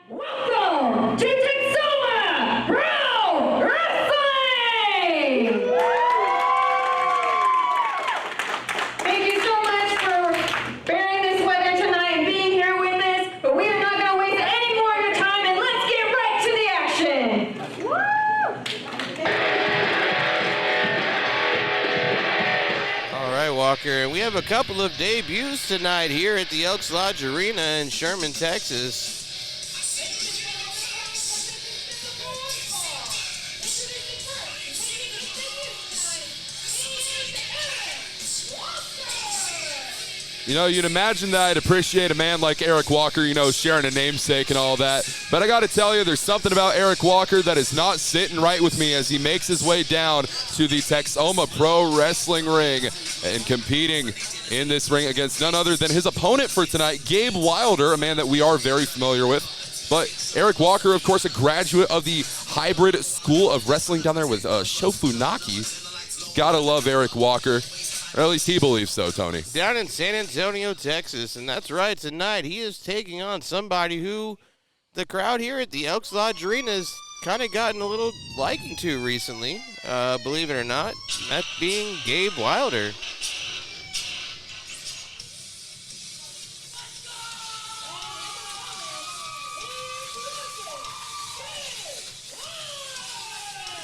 Welcome to Texoma Pro Wrestling! Thank you so much for bearing this weather tonight and being here with us, but we are not going to waste any more of your time, and let's get right to the action! Woo! All right, Walker, and we have a couple of debuts tonight here at the Elks Lodge Arena in Sherman, Texas. You know, you'd imagine that I'd appreciate a man like Eric Walker, you know, sharing a namesake and all that. But I got to tell you, there's something about Eric Walker that is not sitting right with me as he makes his way down to the Texoma Pro Wrestling ring and competing in this ring against none other than his opponent for tonight, Gabe Wilder, a man that we are very familiar with. But Eric Walker, of course, a graduate of the hybrid school of wrestling down there with Shofunaki. Gotta love Eric Walker. Or at least he believes so, Tony. Down in San Antonio, Texas, and that's right, tonight he is taking on somebody who the crowd here at the Elks Lodge Arena has kind of gotten a little liking to recently, believe it or not, that being Gabe Wilder.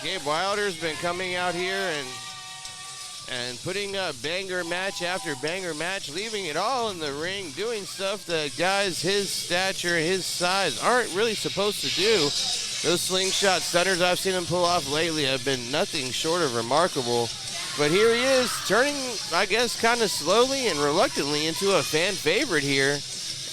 Gabe Wilder's been coming out here and putting up banger match after banger match, leaving it all in the ring, doing stuff that guys his stature, his size aren't really supposed to do. Those slingshot stunners I've seen him pull off lately have been nothing short of remarkable. But here he is, turning, I guess, kind of slowly and reluctantly into a fan favorite here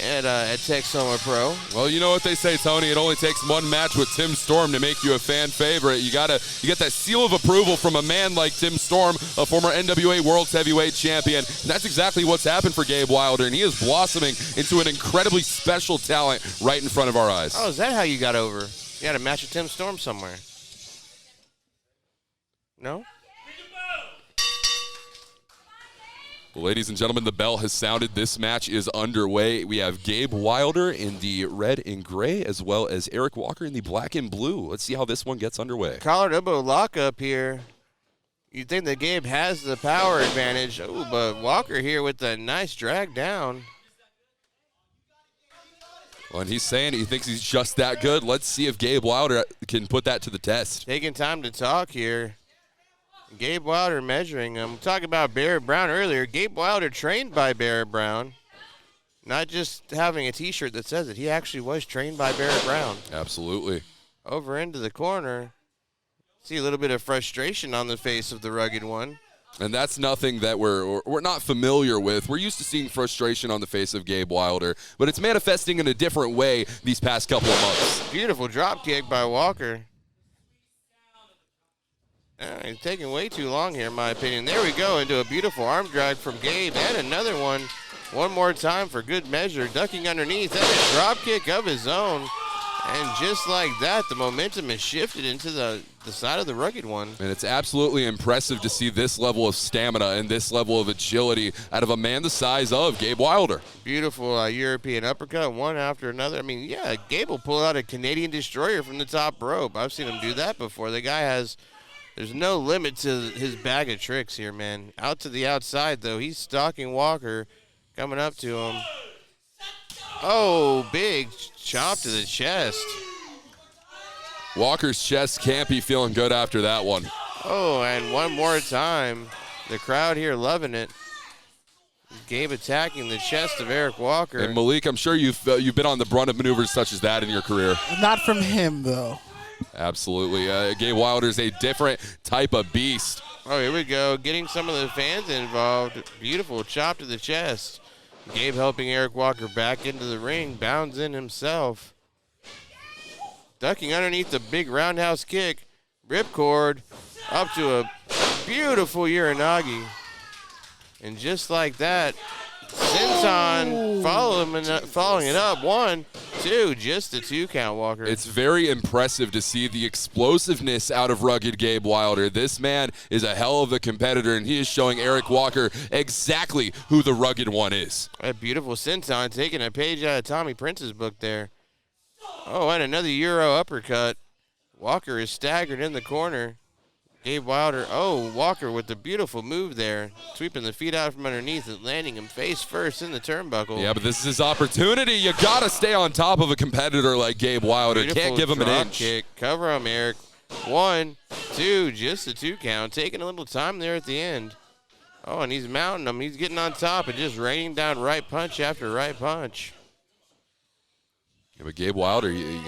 at Texoma Pro. Well, you know what they say, Tony. It only takes one match with Tim Storm to make you a fan favorite. You get that seal of approval from a man like Tim Storm, a former NWA World Heavyweight Champion. And that's exactly what's happened for Gabe Wilder, and he is blossoming into an incredibly special talent right in front of our eyes. Oh, is that how you got over? You had a match with Tim Storm somewhere. No? Well, ladies and gentlemen, the bell has sounded. This match is underway. We have Gabe Wilder in the red and gray, as well as Eric Walker in the black and blue. Let's see how this one gets underway. Collar elbow lock up here. You'd think that Gabe has the power advantage. Oh, but Walker here with a nice drag down. Well, and he's saying he thinks he's just that good. Let's see if Gabe Wilder can put that to the test. Taking time to talk here. Gabe Wilder measuring him. We talked about Barrett Brown earlier. Gabe Wilder trained by Barrett Brown. Not just having a T-shirt that says it. He actually was trained by Barrett Brown. Absolutely. Over into the corner. See a little bit of frustration on the face of the rugged one. And that's nothing that we're not familiar with. We're used to seeing frustration on the face of Gabe Wilder, but it's manifesting in a different way these past couple of months. Beautiful drop kick by Walker. He's taking way too long here, in my opinion. There we go, into a beautiful arm drag from Gabe, and another one. One more time for good measure, ducking underneath, and a drop kick of his own. And just like that, the momentum is shifted into the side of the rugged one. And it's absolutely impressive to see this level of stamina and this level of agility out of a man the size of Gabe Wilder. Beautiful European uppercut, one after another. I mean, yeah, Gabe will pull out a Canadian destroyer from the top rope. I've seen him do that before. The guy has... There's no limit to his bag of tricks here, man. Out to the outside, though. He's stalking Walker, coming up to him. Oh, big chop to the chest. Walker's chest can't be feeling good after that one. Oh, and one more time. The crowd here loving it. Gabe attacking the chest of Eric Walker. And Malik, I'm sure you've been on the brunt of maneuvers such as that in your career. Not from him, though. Absolutely. Gabe Wilder's a different type of beast. Oh, here we go. Getting some of the fans involved. Beautiful chop to the chest. Gabe helping Eric Walker back into the ring. Bounds in himself. Ducking underneath the big roundhouse kick. Ripcord up to a beautiful Uranagi. And just like that, Senton following it up. 1, 2, just a 2 count, Walker. It's very impressive to see the explosiveness out of rugged Gabe Wilder. This man is a hell of a competitor, and he is showing Eric Walker exactly who the rugged one is. A beautiful Senton taking a page out of Tommy Prince's book there. Oh, and another Euro uppercut. Walker is staggered in the corner. Gabe Wilder, Walker with the beautiful move there, sweeping the feet out from underneath and landing him face first in the turnbuckle. Yeah, but this is his opportunity. You got to stay on top of a competitor like Gabe Wilder. Beautiful Can't give him an inch. Kick. Cover him, Eric. 1, 2, just a 2 count. Taking a little time there at the end. Oh, and he's mounting him. He's getting on top and just raining down right punch after right punch. Yeah, but Gabe Wilder, he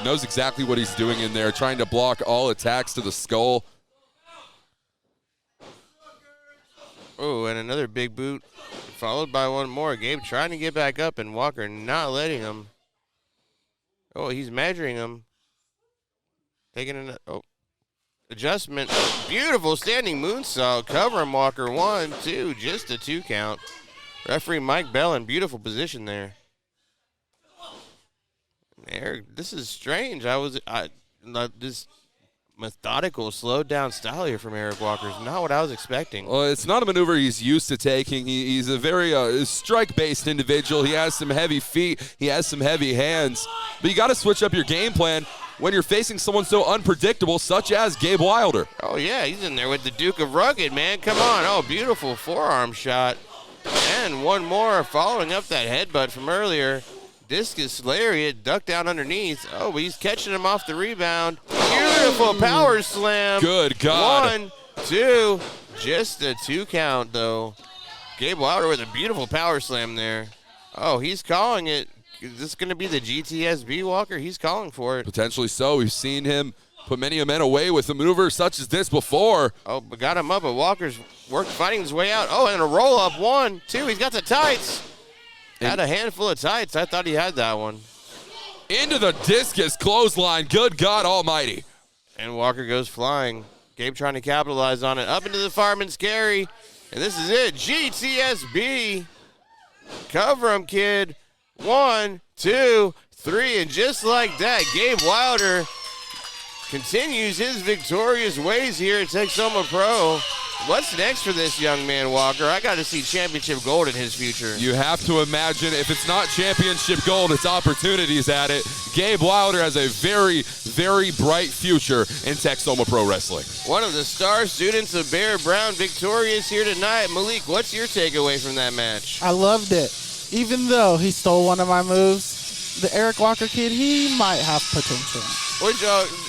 knows exactly what he's doing in there, trying to block all attacks to the skull. Oh, and another big boot, followed by one more. Gabe trying to get back up, and Walker not letting him. Oh, he's measuring him. Taking an adjustment. Beautiful standing moonsault. Cover him, Walker. 1, 2, just a 2 count. Referee Mike Bell in beautiful position there. Eric, this is strange. This methodical, slowed down style here from Eric Walker is not what I was expecting. Well, it's not a maneuver he's used to taking. He's a very strike-based individual. He has some heavy feet. He has some heavy hands. But you got to switch up your game plan when you're facing someone so unpredictable, such as Gabe Wilder. Oh, yeah, he's in there with the Duke of Rugged, man. Come on. Oh, beautiful forearm shot. And one more following up that headbutt from earlier. Discus lariat, ducked down underneath. Oh, he's catching him off the rebound. Beautiful power slam. Good God. 1, 2, just a 2 count, though. Gabe Wilder with a beautiful power slam there. Oh, he's calling it. Is this going to be the GTSB, Walker? He's calling for it. Potentially so. We've seen him put many men away with a maneuver such as this before. Oh, but got him up, but Walker's fighting his way out. Oh, and a roll-up. 1, 2, he's got the tights. Had a handful of tights. I thought he had that one. Into the discus clothesline. Good God almighty. And Walker goes flying. Gabe trying to capitalize on it. Up into the fireman's carry. And this is it. GTSB. Cover him, kid. 1, 2, 3. And just like that, Gabe Wilder continues his victorious ways here at Texoma Pro. What's next for this young man, Walker? I got to see championship gold in his future. You have to imagine if it's not championship gold, it's opportunities at it. Gabe Wilder has a very, very bright future in Texoma Pro Wrestling. One of the star students of Bear Brown victorious here tonight. Malik, what's your takeaway from that match? I loved it. Even though he stole one of my moves, the Eric Walker kid, he might have potential.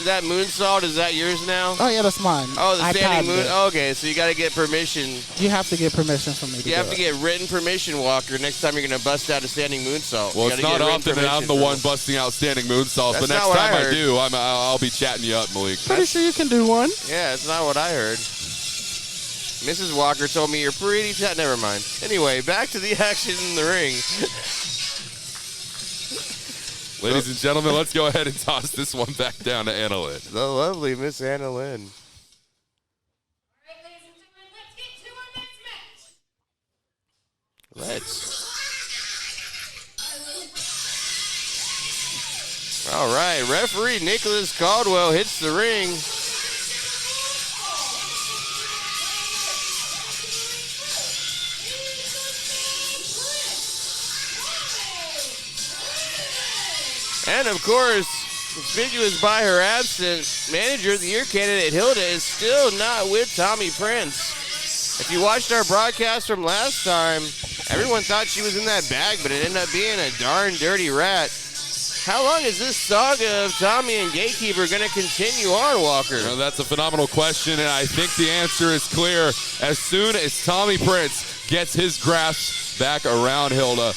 That moonsault, is that yours now? Oh, yeah, that's mine. Oh, the I standing moon. patented it. Okay, so you got to get permission. You have to get permission from me to You have do to it. get written permission, Walker, next time you're going to bust out a standing moonsault. Well, You it's gotta not get written often that I'm permission the one from- busting out standing moonsaults, but That's next not what time I I heard. do, I'll be chatting you up, Malik. Pretty sure you can do one. Yeah, that's not what I heard. Mrs. Walker told me you're pretty never mind. Anyway, back to the action in the ring. Ladies and gentlemen, let's go ahead and toss this one back down to Anna Lynn. The lovely Miss Anna Lynn. All right, ladies and gentlemen, let's get to our next match. Let's. All right, referee Nicholas Caldwell hits the ring. And of course, conspicuous by her absence, Manager of the Year candidate Hilda is still not with Tommy Prince. If you watched our broadcast from last time, everyone thought she was in that bag, but it ended up being a darn dirty rat. How long is this saga of Tommy and Gatekeeper going to continue on, Walker? Well, that's a phenomenal question, and I think the answer is clear. As soon as Tommy Prince gets his grasp back around Hilda,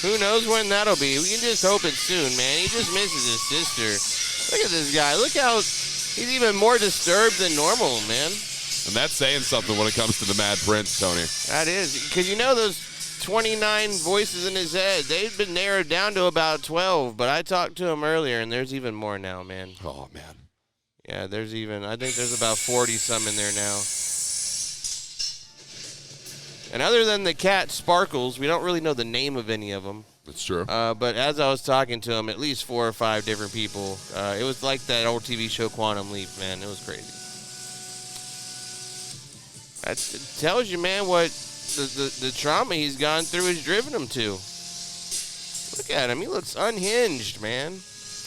Who knows when that'll be? We can just hope it's soon, man. He just misses his sister. Look at this guy. Look how he's even more disturbed than normal, man. And that's saying something when it comes to the Mad Prince, Tony. That is. Because you know those 29 voices in his head, they've been narrowed down to about 12, but I talked to him earlier, and there's even more now, man. Oh, man. Yeah, I think there's about 40-some in there now. And other than the cat Sparkles, we don't really know the name of any of them. That's true. But as I was talking to him, at least 4 or 5 different people, it was like that old TV show Quantum Leap, man. It was crazy. That tells you, man, what the trauma he's gone through has driven him to. Look at him. He looks unhinged, man.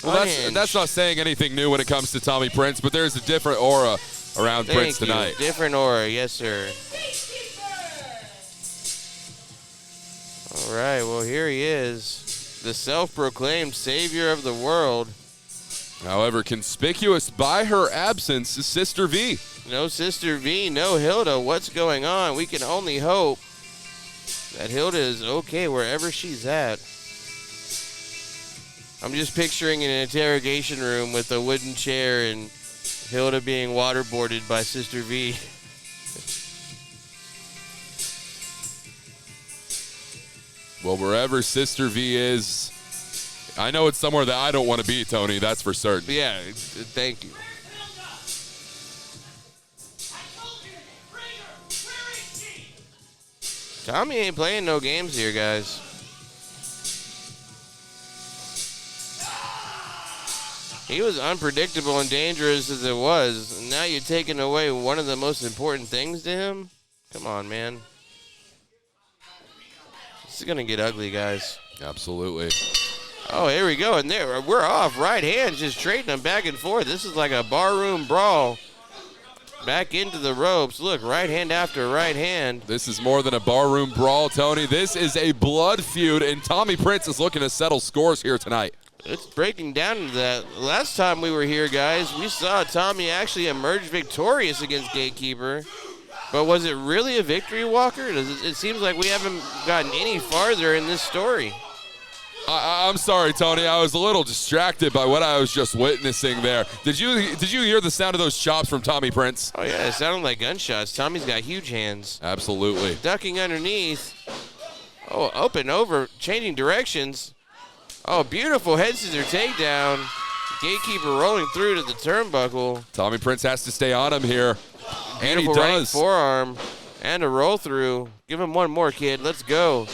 Well, that's not saying anything new when it comes to Tommy Prince, but there's a different aura around Prince tonight. Different aura, yes, sir. All right, well, here he is, the self-proclaimed savior of the world. However, conspicuous by her absence is Sister V. No Sister V, no Hilda. What's going on? We can only hope that Hilda is okay wherever she's at. I'm just picturing an interrogation room with a wooden chair and Hilda being waterboarded by Sister V. Well, wherever Sister V is, I know it's somewhere that I don't want to be, Tony. That's for certain. Yeah, thank you. Tommy ain't playing no games here, guys. He was unpredictable and dangerous as it was. And now you're taking away one of the most important things to him? Come on, man. This is going to get ugly, guys. Absolutely. Oh, here we go. And there, we're off. Right hands just trading them back and forth. This is like a barroom brawl. Back into the ropes. Look, right hand after right hand. This is more than a barroom brawl, Tony. This is a blood feud, and Tommy Prince is looking to settle scores here tonight. It's breaking down into that. Last time we were here, guys, we saw Tommy actually emerge victorious against Gatekeeper. But was it really a victory, Walker? It seems like we haven't gotten any farther in this story. I'm sorry, Tony. I was a little distracted by what I was just witnessing there. Did you hear the sound of those chops from Tommy Prince? Oh, yeah, it sounded like gunshots. Tommy's got huge hands. Absolutely. Ducking underneath. Oh, up and over, changing directions. Oh, beautiful head scissor takedown. Gatekeeper rolling through to the turnbuckle. Tommy Prince has to stay on him here. And he Beautiful right does. forearm and a roll through. Give him one more, kid. Let's go.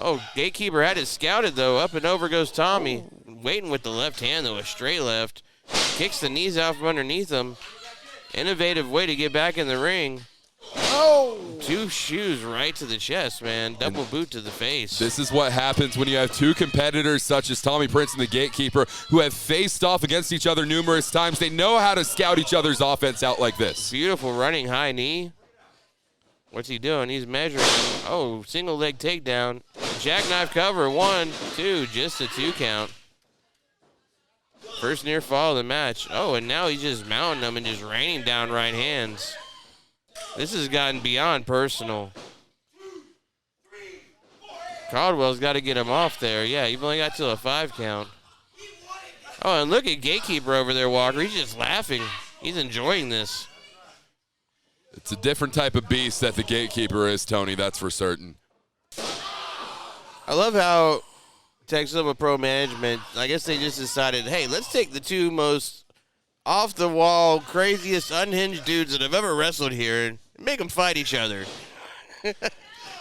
Oh, Gatekeeper had it scouted, though. Up and over goes Tommy. Waiting with the left hand, though, a straight left. Kicks the knees out from underneath him. Innovative way to get back in the ring. Oh! 2 shoes right to the chest, man. Double boot to the face. This is what happens when you have two competitors such as Tommy Prince and the Gatekeeper who have faced off against each other numerous times. They know how to scout each other's offense out like this. Beautiful running high knee. What's he doing? He's measuring. Oh, single leg takedown. Jackknife cover. 1, 2. Just a 2 count. First near fall of the match. Oh, and now he's just mounting them and just raining down right hands. This has gotten beyond personal. Caldwell's got to get him off there. Yeah, you've only got till a 5 count. Oh, and look at Gatekeeper over there, Walker. He's just laughing. He's enjoying this. It's a different type of beast that the Gatekeeper is, Tony, that's for certain. I love how Texoma Pro Management, I guess they just decided, hey, let's take the 2 most off-the-wall, craziest, unhinged dudes that have ever wrestled here and make them fight each other.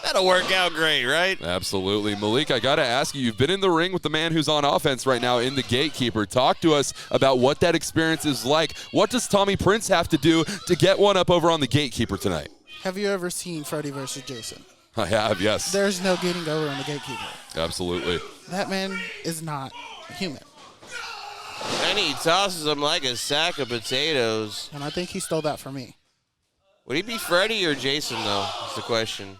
That'll work out great, right? Absolutely. Malik, I got to ask you, you've been in the ring with the man who's on offense right now in the Gatekeeper. Talk to us about what that experience is like. What does Tommy Prince have to do to get one up over on the Gatekeeper tonight? Have you ever seen Freddy versus Jason? I have, yes. There's no getting over on the Gatekeeper. Absolutely. That man is not human. And he tosses him like a sack of potatoes. And I think he stole that from me. Would he be Freddy or Jason, though? That's the question.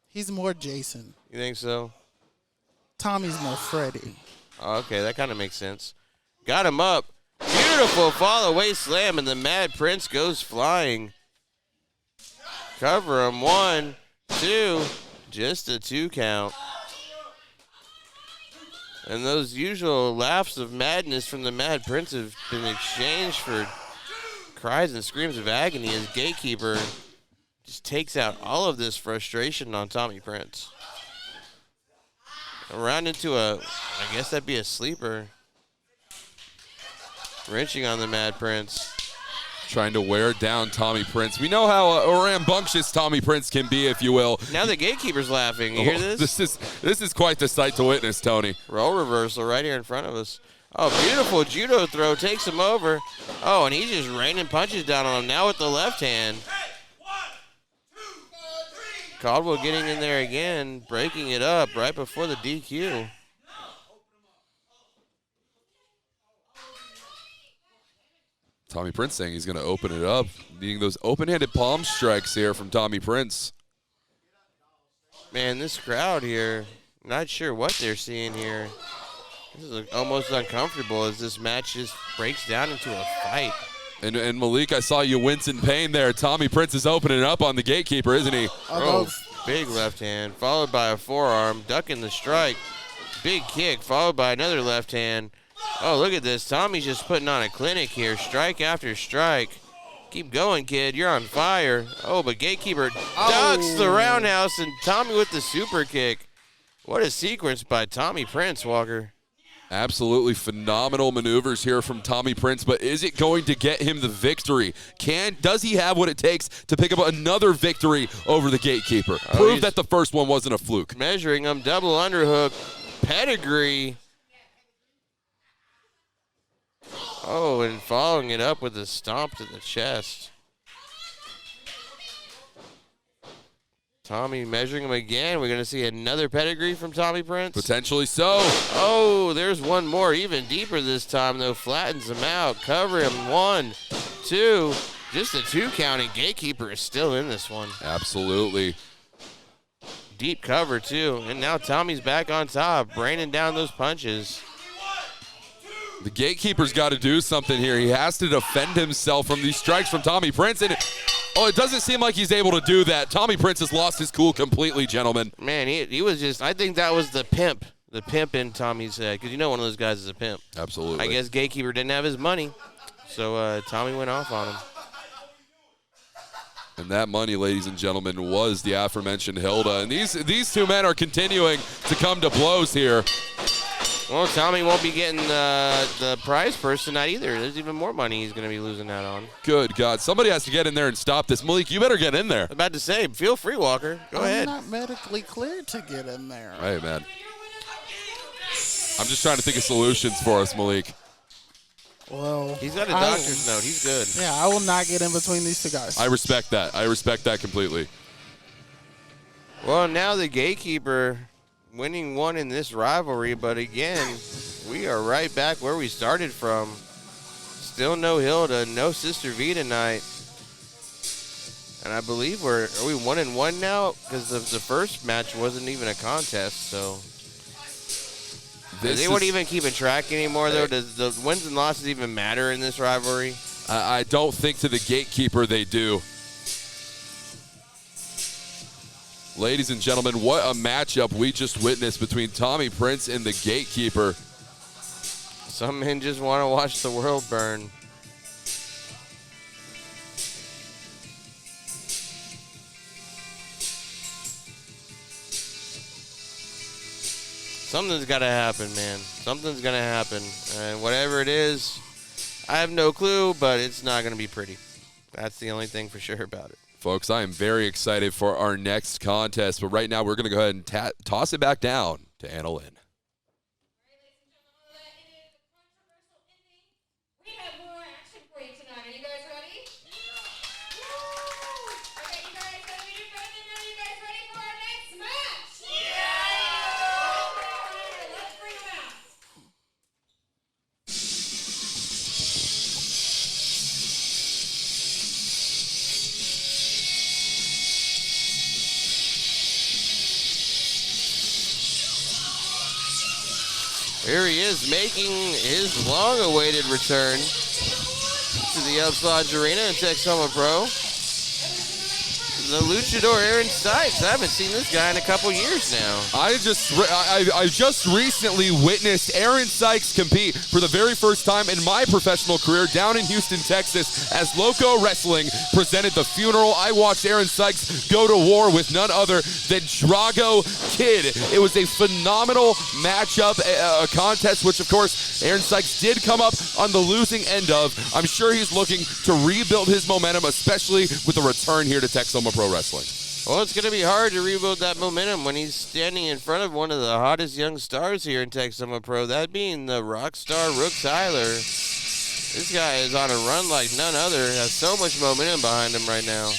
He's more Jason. You think so? Tommy's more Freddy. Oh, okay, that kind of makes sense. Got him up. Beautiful fall-away slam, and the Mad Prince goes flying. Cover him. 1, 2. Just a 2 count. And those usual laughs of madness from the Mad Prince have been exchanged for cries and screams of agony as Gatekeeper just takes out all of this frustration on Tommy Prince. Around into I guess that'd be a sleeper. Wrenching on the Mad Prince. Trying to wear down Tommy Prince. We know how rambunctious Tommy Prince can be, if you will. Now the Gatekeeper's laughing. You hear this? This is quite the sight to witness, Tony. Roll reversal right here in front of us. Oh, beautiful judo throw. Takes him over. Oh, and he's just raining punches down on him now with the left hand. Caldwell getting in there again, breaking it up right before the DQ. Tommy Prince saying he's going to open it up. Needing those open-handed palm strikes here from Tommy Prince. Man, this crowd here, not sure what they're seeing here. This is almost uncomfortable as this match just breaks down into a fight. And Malik, I saw you wince in pain there. Tommy Prince is opening up on the Gatekeeper, isn't he? Oh, big left hand, followed by a forearm, ducking the strike. Big kick, followed by another left hand. Oh, look at this. Tommy's just putting on a clinic here, strike after strike. Keep going, kid. You're on fire. Oh, but Gatekeeper ducks the roundhouse, and Tommy with the super kick. What a sequence by Tommy Prince, Walker. Absolutely phenomenal maneuvers here from Tommy Prince, but is it going to get him the victory? Does he have what it takes to pick up another victory over the Gatekeeper? Prove that the first one wasn't a fluke. Measuring him, double underhook, pedigree. Oh, and following it up with a stomp to the chest. Tommy measuring him again. We're going to see another pedigree from Tommy Prince. Potentially so. Oh, there's one more, even deeper this time, though. Flattens him out. Cover him. 1, 2. Just a 2 count, and Gatekeeper is still in this one. Absolutely. Deep cover, too. And now Tommy's back on top, raining down those punches. The Gatekeeper's got to do something here. He has to defend himself from these strikes from Tommy Prince. And it doesn't seem like he's able to do that. Tommy Prince has lost his cool completely, gentlemen. Man, he was just, I think that was the pimp in Tommy's head. Because you know one of those guys is a pimp. Absolutely. I guess Gatekeeper didn't have his money. So Tommy went off on him. And that money, ladies and gentlemen, was the aforementioned Hilda. And these two men are continuing to come to blows here. Well, Tommy won't be getting the prize purse tonight either. There's even more money he's going to be losing out on. Good God. Somebody has to get in there and stop this. Malik, you better get in there. I was about to say, feel free, Walker. Go ahead. I'm not medically cleared to get in there. Hey, man. I'm just trying to think of solutions for us, Malik. Well, He's got a doctor's note. He's good. Yeah, I will not get in between these two guys. I respect that. I respect that completely. Well, now the Gatekeeper winning one in this rivalry, but again, we are right back where we started from. Still no Hilda, no Sister V tonight. And I believe are we 1-1 now? Because the first match wasn't even a contest, so. They weren't even keeping track anymore, though. Does the wins and losses even matter in this rivalry? I don't think to the Gatekeeper they do. Ladies and gentlemen, what a matchup we just witnessed between Tommy Prince and the Gatekeeper. Some men just want to watch the world burn. Something's got to happen, man. Something's going to happen. And whatever it is, I have no clue, but it's not going to be pretty. That's the only thing for sure about it. Folks, I am very excited for our next contest, but right now we're going to go ahead and toss it back down to Anna Lynn. We have more action for you tonight. Are you guys ready? Woo! Okay, you guys, are you guys ready for our next match? Yeah! Let's bring them out. Here he is making his long-awaited return to the Upslodge Arena in Texoma Pro. the luchador Aaron Sikes. I haven't seen this guy in a couple years now. I just recently witnessed Aaron Sikes compete for the very first time in my professional career down in Houston, Texas, as Loco Wrestling presented the funeral. I watched Aaron Sikes go to war with none other than Drago Kid. It was a phenomenal matchup, a contest which, of course, Aaron Sikes did come up on the losing end of. I'm sure he's looking to rebuild his momentum, especially with the return here to Texoma Pro Wrestling. Well, it's going to be hard to rebuild that momentum when he's standing in front of one of the hottest young stars here in Texoma Pro, that being the rock star Rook Tyler. This guy is on a run like none other, has so much momentum behind him right now.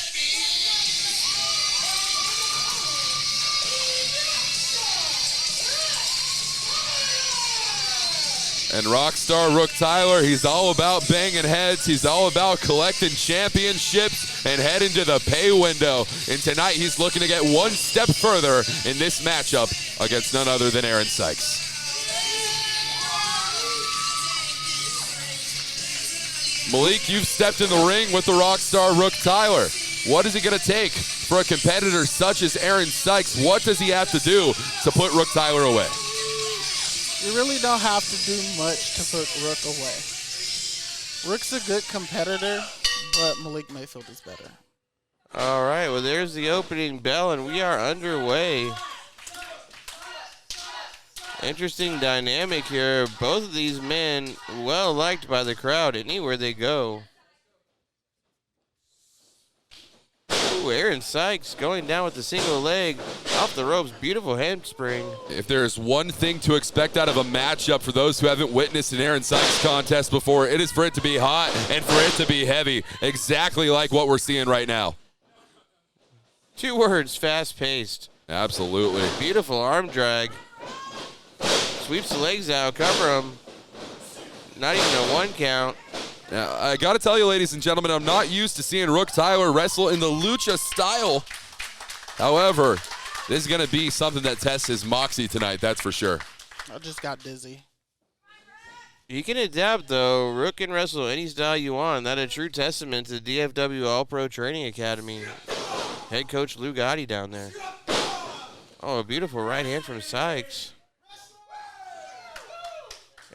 And Rockstar Rook Tyler, he's all about banging heads. He's all about collecting championships and heading to the pay window. And tonight he's looking to get one step further in this matchup against none other than Aaron Sikes. Malik, you've stepped in the ring with the Rockstar Rook Tyler. What is it going to take for a competitor such as Aaron Sikes? What does he have to do to put Rook Tyler away? You really don't have to do much to put Rook away. Rook's a good competitor, but Malik Mayfield is better. All right, well, there's the opening bell, and we are underway. Interesting dynamic here. Both of these men well liked by the crowd anywhere they go. Ooh, Aaron Sikes going down with the single leg off the ropes. Beautiful handspring. If there's one thing to expect out of a matchup for those who haven't witnessed an Aaron Sikes contest before, it is for it to be hot and for it to be heavy, exactly like what we're seeing right now. 2 words, fast-paced. Absolutely. Beautiful arm drag. Sweeps the legs out, cover him. Not even a 1 count. Now, I got to tell you, ladies and gentlemen, I'm not used to seeing Rook Tyler wrestle in the lucha style. However, this is going to be something that tests his moxie tonight, that's for sure. I just got dizzy. He can adapt, though. Rook can wrestle any style you want. That's a true testament to the DFW All-Pro Training Academy. Head coach Lou Gotti down there. Oh, a beautiful right hand from Sikes.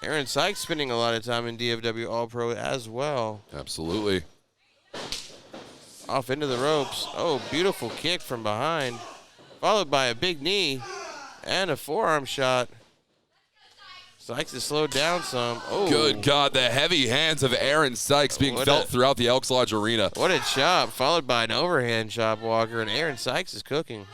Aaron Sikes spending a lot of time in DFW All-Pro as well. Absolutely. Off into the ropes. Oh, beautiful kick from behind. Followed by a big knee and a forearm shot. Sikes is slowed down some. Oh, good God, the heavy hands of Aaron Sikes being felt throughout the Elks Lodge Arena. What a chop, followed by an overhand chop, Walker, and Aaron Sikes is cooking.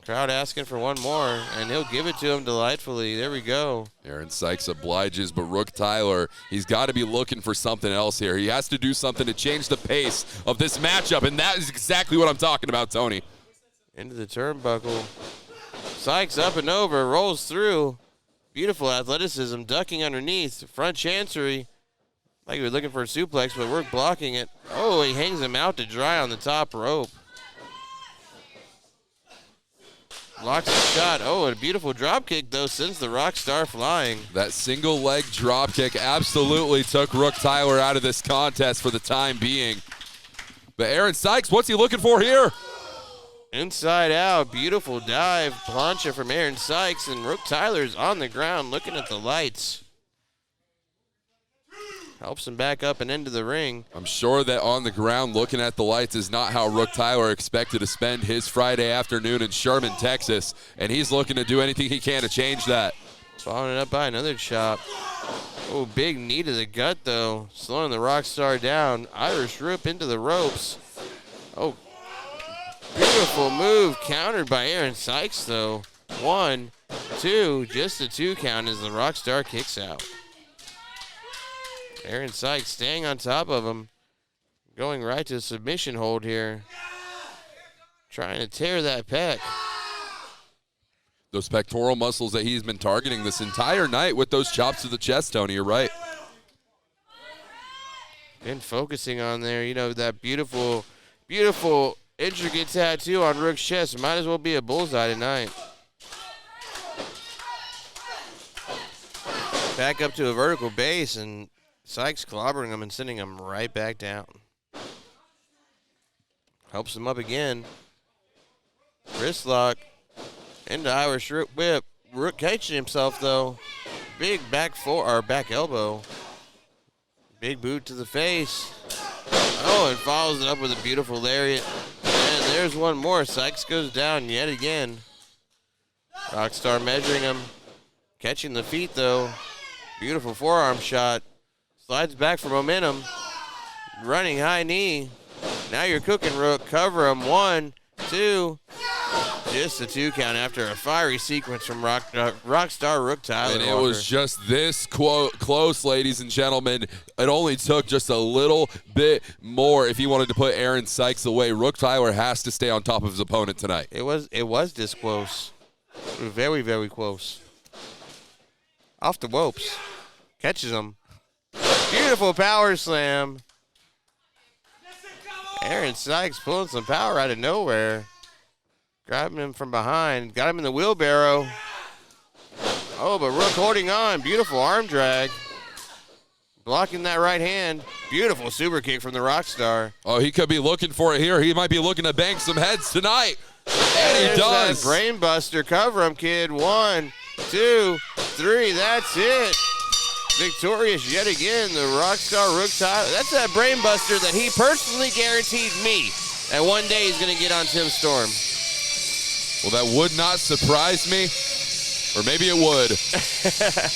Crowd asking for one more, and he'll give it to him delightfully. There we go. Aaron Sikes obliges, but Rook Tyler, he's got to be looking for something else here. He has to do something to change the pace of this matchup, and that is exactly what I'm talking about, Tony. Into the turnbuckle. Sikes up and over, rolls through. Beautiful athleticism, ducking underneath. Front chancery. Like he was looking for a suplex, but we're blocking it. Oh, he hangs him out to dry on the top rope. Blocks the shot. Oh, a beautiful drop kick, though, sends the rock star flying. That single leg drop kick absolutely took Rook Tyler out of this contest for the time being. But Aaron Sikes, what's he looking for here? Inside out, beautiful dive, plancha from Aaron Sikes, and Rook Tyler's on the ground looking at the lights. Helps him back up and into the ring. I'm sure that on the ground looking at the lights is not how Rook Tyler expected to spend his Friday afternoon in Sherman, Texas, and he's looking to do anything he can to change that. Following it up by another chop. Oh, big knee to the gut, though. Slowing the rock star down. Irish whip into the ropes. Oh, beautiful move. Countered by Aaron Sikes, though. 1, 2, just a 2 count as the rock star kicks out. Aaron Sikes staying on top of him. Going right to submission hold here. Trying to tear that pec. Those pectoral muscles that he's been targeting this entire night with those chops to the chest, Tony, you're right. Been focusing on there, you know, that beautiful, beautiful intricate tattoo on Rook's chest. Might as well be a bullseye tonight. Back up to a vertical base, and Sikes clobbering him and sending him right back down. Helps him up again. Wrist lock. Into Irish whip. Rook catching himself, though. Big back elbow. Big boot to the face. Oh, and follows it up with a beautiful lariat. And there's one more. Sikes goes down yet again. Rockstar measuring him. Catching the feet, though. Beautiful forearm shot. Slides back for momentum. Running high knee. Now you're cooking, Rook. Cover him. 1, 2. Just a 2 count after a fiery sequence from Rockstar Rook Tyler. And it was just this close, ladies and gentlemen. It only took just a little bit more if he wanted to put Aaron Sikes away. Rook Tyler has to stay on top of his opponent tonight. It was this close. Very, very close. Off the ropes. Catches him. Beautiful power slam. Aaron Sikes pulling some power out of nowhere. Grabbing him from behind. Got him in the wheelbarrow. Oh, but Rook holding on. Beautiful arm drag. Blocking that right hand. Beautiful super kick from the Rockstar. Oh, he could be looking for it here. He might be looking to bang some heads tonight. And he does. That brain buster. Cover him, kid. 1, 2, 3. That's it. Victorious yet again, the Rockstar Rook Tyler. That's that brain buster that he personally guaranteed me that one day he's going to get on Tim Storm. Well, that would not surprise me, or maybe it would.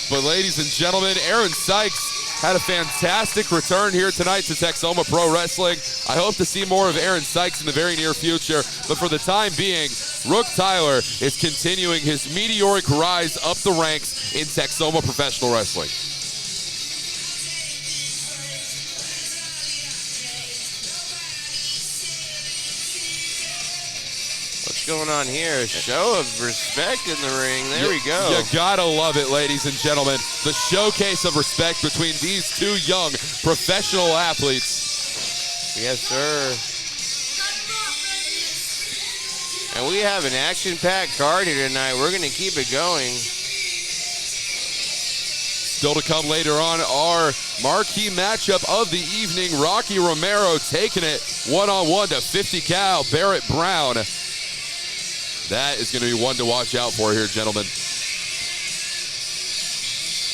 But ladies and gentlemen, Aaron Sikes had a fantastic return here tonight to Texoma Pro Wrestling. I hope to see more of Aaron Sikes in the very near future. But for the time being, Rook Tyler is continuing his meteoric rise up the ranks in Texoma Professional Wrestling. Going on here, a show of respect in the ring. There we go. You gotta love it, ladies and gentlemen. The showcase of respect between these two young professional athletes. Yes, sir. And we have an action-packed card here tonight. We're gonna keep it going. Still to come later on, our marquee matchup of the evening. Rocky Romero taking it one-on-one to 50 cal Barrett Brown. That is going to be one to watch out for here, gentlemen.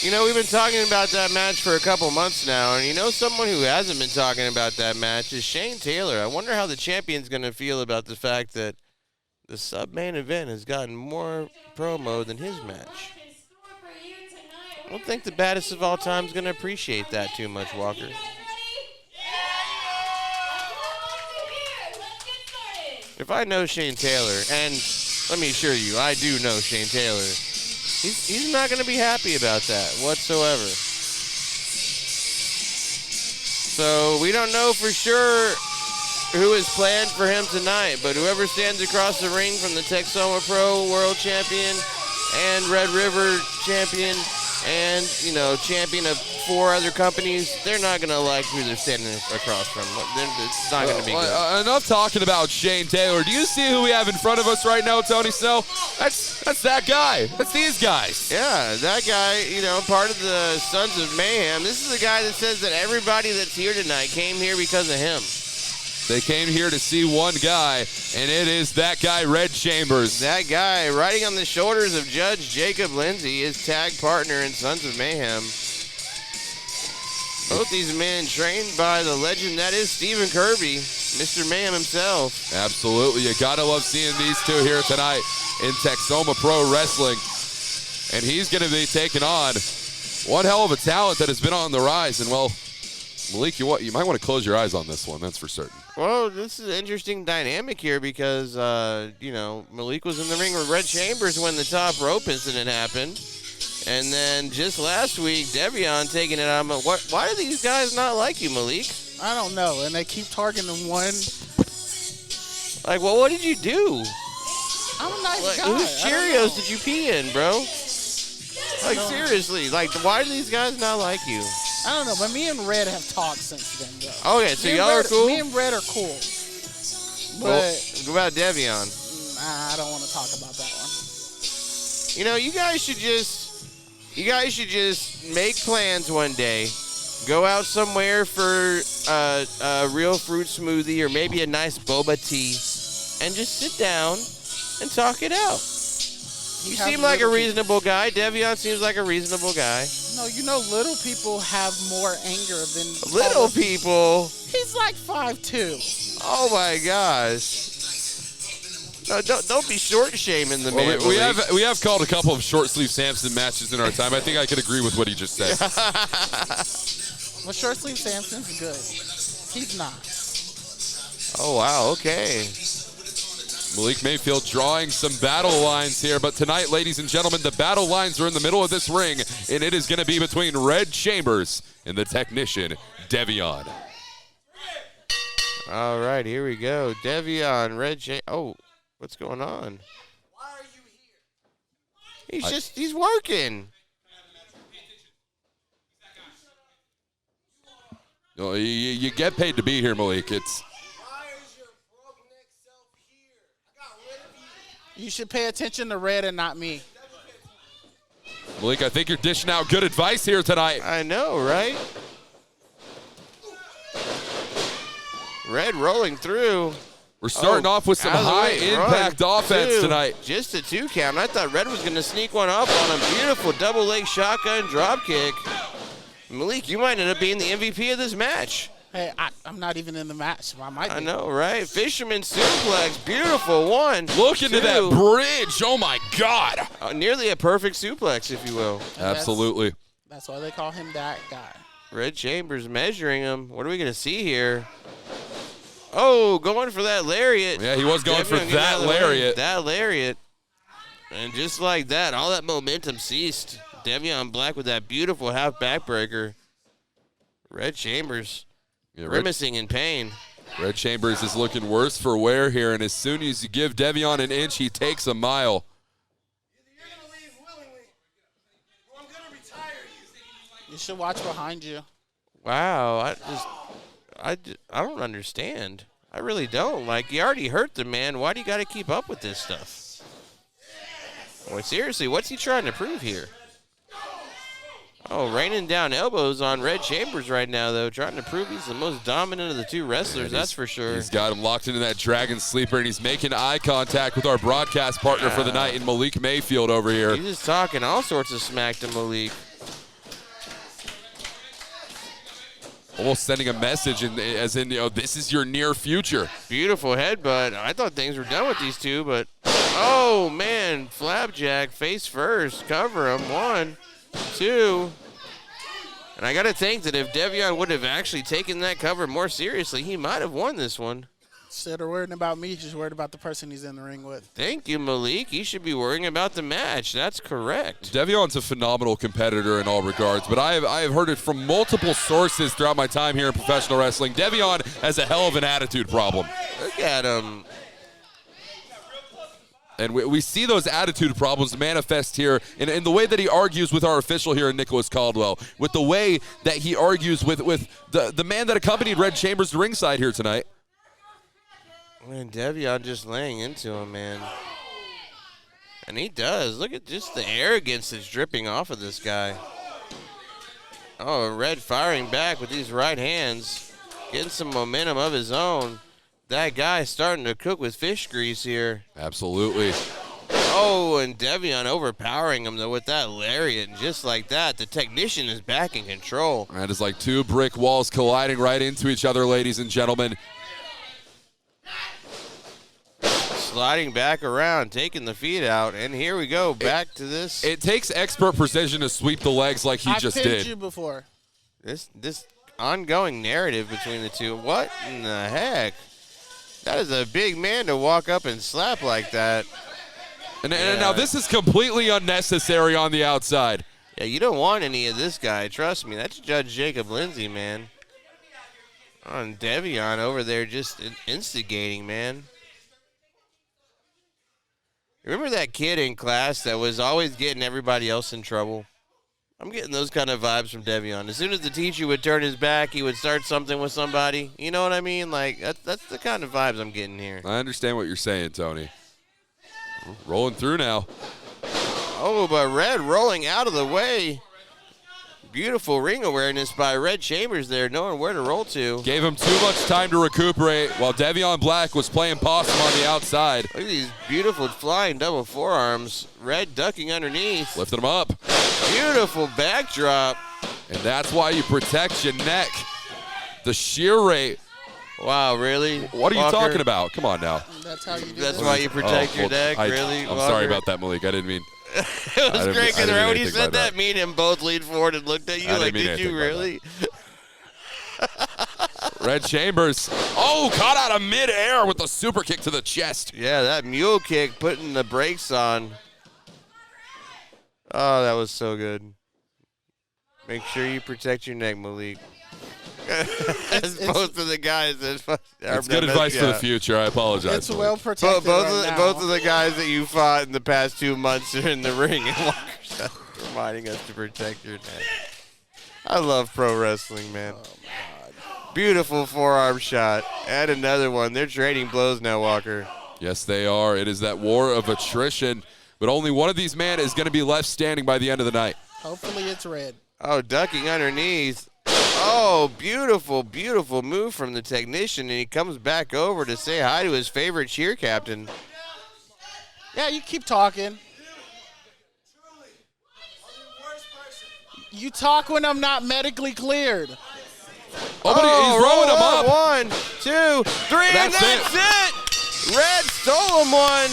You know, we've been talking about that match for a couple months now, and you know someone who hasn't been talking about that match is Shane Taylor. I wonder how the champion's going to feel about the fact that the sub-main event has gotten more promo than his match. I don't think the baddest of all time is going to appreciate that too much, Walker. If I know Shane Taylor, and let me assure you, I do know Shane Taylor, he's not going to be happy about that whatsoever. So we don't know for sure who is planned for him tonight, but whoever stands across the ring from the Texoma Pro World Champion and Red River Champion and, you know, champion of 4 other companies, they're not going to like who they're standing across from. It's not going to be good. Enough talking about Shane Taylor. Do you see who we have in front of us right now, Tony Snow? That's that guy. That's these guys. Yeah, that guy, you know, part of the Sons of Mayhem. This is the guy that says that everybody that's here tonight came here because of him. They came here to see one guy, and it is that guy, Red Chambers. That guy, riding on the shoulders of Judge Jacob Lindsay, his tag partner in Sons of Mayhem. Both these men trained by the legend that is Stephen Kirby, Mr. Mayhem himself. Absolutely. You got to love seeing these two here tonight in Texoma Pro Wrestling. And he's going to be taking on one hell of a talent that has been on the rise. And, well, Malik, you might want to close your eyes on this one. That's for certain. Well, this is an interesting dynamic here because, you know, Malik was in the ring with Red Chambers when the top rope incident happened. And then just last week, Devion taking it on. Why do these guys not like you, Malik? I don't know, and they keep targeting one. Like, well, what did you do? I'm a nice Like, guy. whose Cheerios did you pee in, bro? Like, seriously, like, why do these guys not like you? I don't know, but me and Red have talked since then, though. Oh, yeah, so y'all are cool? Me and Red are cool. But What about Devion? I don't want to talk about that one. You know, you guys should just make plans one day Go out somewhere for a real fruit smoothie or maybe a nice boba tea and just sit down and talk it out. You seem like a reasonable guy. Devion seems like a reasonable guy. No, you know, little people have more anger than little people. He's like 5'2". Oh my gosh! No, don't be short shaming the man. We have called a couple of short sleeve Samson matches in our time. I think I could agree with what he just said. Well, short sleeve Samson's good. He's not. Oh wow, okay. Malik Mayfield drawing some battle lines here, but tonight, ladies and gentlemen, the battle lines are in the middle of this ring, and it is going to be between Red Chambers and the technician, Devion. All right, here we go. Devion, Red Chambers. Oh, what's going on? Why are you here? He's working. You get paid to be here, Malik. It's... You should pay attention to Red and not me. Malik, I think you're dishing out good advice here tonight. I know, right? Red rolling through. We're starting off with some high-impact offense tonight. Just a 2 count. I thought Red was going to sneak one up on a beautiful double leg shotgun drop kick. Malik, you might end up being the MVP of this match. Hey, I'm not even in the match, so I might be. I know, right? Fisherman suplex, beautiful. 1, Look into 2. that bridge. Oh, my God. Nearly a perfect suplex, if you will. Absolutely. That's why they call him that guy. Red Chambers measuring him. What are we going to see here? Oh, going for that lariat. Yeah, he was going for that lariat. That lariat. And just like that, all that momentum ceased. Devion Black with that beautiful half backbreaker. Red Chambers grimacing in pain. Red Chambers is looking worse for wear here, and as soon as you give Devion an inch, he takes a mile. You're going to leave willingly, or I'm going to retire you. You should watch behind you. Wow, I don't understand. I really don't. Like, you already hurt the man. Why do you got to keep up with this stuff? Boy, seriously, what's he trying to prove here? Oh, raining down elbows on Red Chambers right now, though, trying to prove he's the most dominant of the 2 wrestlers, that's for sure. He's got him locked into that dragon sleeper, and he's making eye contact with our broadcast partner for the night in Malik Mayfield over here. He's just talking all sorts of smack to Malik. Almost sending a message as in, this is your near future. Beautiful headbutt. I thought things were done with these 2, but, oh, man, Flapjack face first. Cover him. 1, 2. And I got to think that if Devion would have actually taken that cover more seriously, he might have won this one. Instead of worrying about me, he's worried about the person he's in the ring with. Thank you, Malik. He should be worrying about the match. That's correct. Devion's a phenomenal competitor in all regards, but I have heard it from multiple sources throughout my time here in professional wrestling. Devion has a hell of an attitude problem. Look at him. And we see those attitude problems manifest here in the way that he argues with our official here, Nicholas Caldwell, with the way that he argues with the man that accompanied Red Chambers to ringside here tonight. Man, Devion just laying into him, man. And he does. Look at just the arrogance that's dripping off of this guy. Oh, Red firing back with these right hands. Getting some momentum of his own. That guy's starting to cook with fish grease here. Absolutely. Oh, and Devion overpowering him, though, with that lariat. And just like that, the technician is back in control. That is like 2 brick walls colliding right into each other, ladies and gentlemen. Sliding back around, taking the feet out, and here we go, back to this. It takes expert precision to sweep the legs like he just did. I've pinned you before. This ongoing narrative between the 2. What in the heck? That is a big man to walk up and slap like that. And now this is completely unnecessary on the outside. Yeah, you don't want any of this guy. Trust me. That's Judge Jacob Lindsay, man. On Devion over there just instigating, man. Remember that kid in class that was always getting everybody else in trouble? I'm getting those kind of vibes from Devion. As soon as the teacher would turn his back, he would start something with somebody. You know what I mean? Like, that's the kind of vibes I'm getting here. I understand what you're saying, Tony. Rolling through now. Oh, but Red rolling out of the way. beautiful ring awareness by Red Chambers there, knowing where to roll to. Gave him too much time to recuperate while Devion Black was playing possum on the outside. Look at these beautiful flying double forearms. Red ducking underneath. Lifted him up. Beautiful backdrop. And that's why you protect your neck. The shear rate. Wow, really? What are you Walker? talking about? Come on now. That's how you do That's this. why you protect your neck, really? I'm Walker? sorry about that, Malik. I didn't mean. It was great because mean when you anything said by that, me and him both leaned forward and looked at you I didn't like, mean did you anything by really? Red Chambers. Oh, caught out of midair with a super kick to the chest. Yeah, that mule kick putting the brakes on. Oh, that was so good. Make sure you protect your neck, Malik. As both of the guys that It's good advice for the future. I apologize. It's Malik. well protected right now. both of the guys that you fought in the past 2 months are in the ring, and Walker's reminding us to protect your neck. I love pro wrestling, man. Beautiful forearm shot. Add another one. They're trading blows now, Walker. Yes, they are. It is that war of attrition, but only one of these men is going to be left standing by the end of the night. Hopefully it's red. Oh, ducking underneath. Oh, beautiful, beautiful move from the technician, and he comes back over to say hi to his favorite cheer captain. Yeah, you keep talking. You talk when I'm not medically cleared. Oh, but he's rolling him up. 1, 2, 3, and that's it. Red stole him one.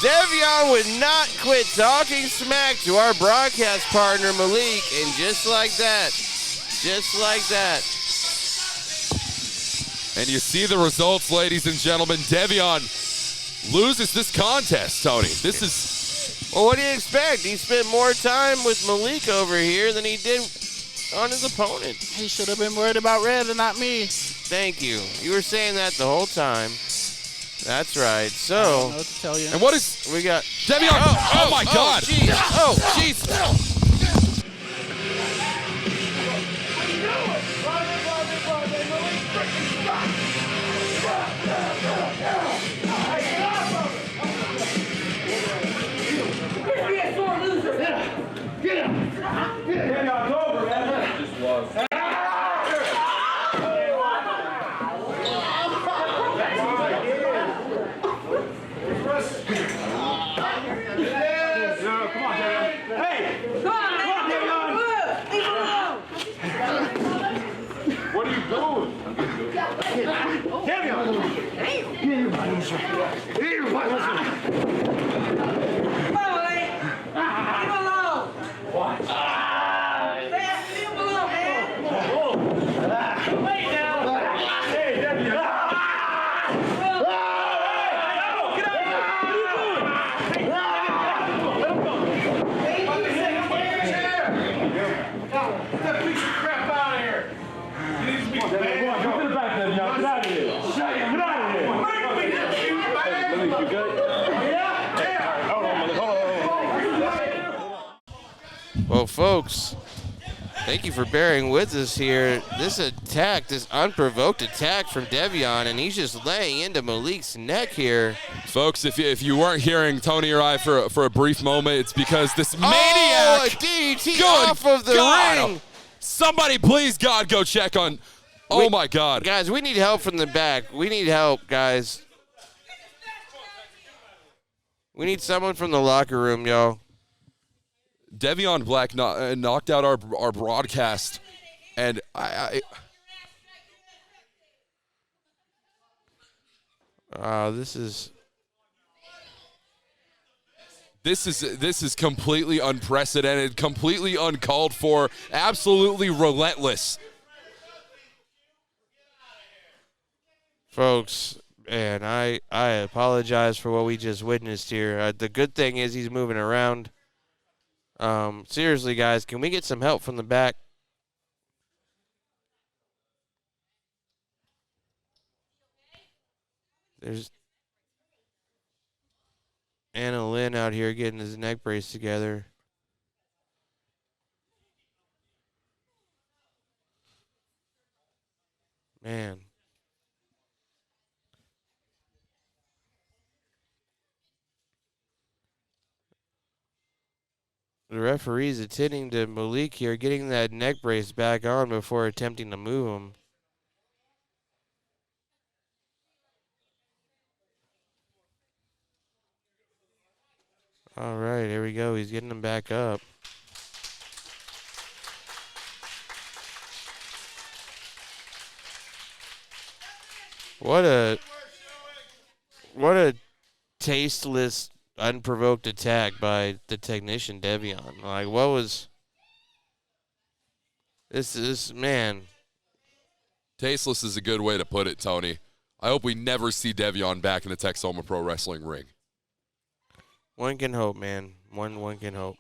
Devion would not quit talking smack to our broadcast partner, Malik, and just like that, And you see the results, ladies and gentlemen. Devion loses this contest, Tony. This is... Well, what do you expect? He spent more time with Malik over here than he did on his opponent. He should have been worried about red and not me. Thank you. You were saying that the whole time. That's right. I don't So, know what to tell you. And what is... we got... Devion... Oh, my God. Jeez. Oh, jeez. Well, folks, thank you for bearing with us here. This attack, this unprovoked attack from Devion, and he's just laying into Malik's neck here. Folks, if you weren't hearing Tony or I for a brief moment, it's because this maniac... Oh, a DDT off of the ring. Somebody, please, God, go check on... Oh, my God. Guys, we need help from the back. We need help, guys. We need someone from the locker room, y'all. Devion Black knocked out our broadcast, and This is completely unprecedented, completely uncalled for, absolutely relentless. Folks, man, I apologize for what we just witnessed here. The good thing is he's moving around. Seriously, guys, can we get some help from the back? There's Anna Lynn out here getting his neck brace together. Man. The referee's attending to Malik here, getting that neck brace back on before attempting to move him. All right, here we go. He's getting him back up. What a tasteless, unprovoked attack by the technician Devion. Like, what was this man? Tasteless is a good way to put it, Tony. I hope we never see Devion back in the Texoma Pro Wrestling ring. One can hope, man. One can hope.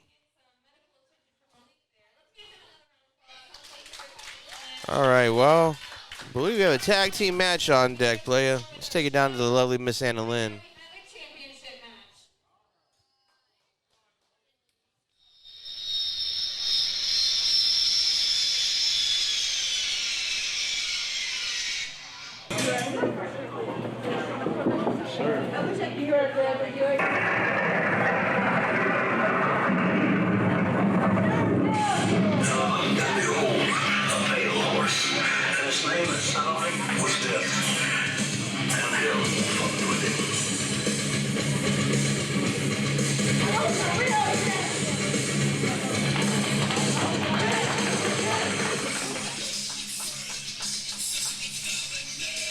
All right, well, I believe we have a tag team match on deck, playa. Let's take it down to the lovely Miss Anna Lynn.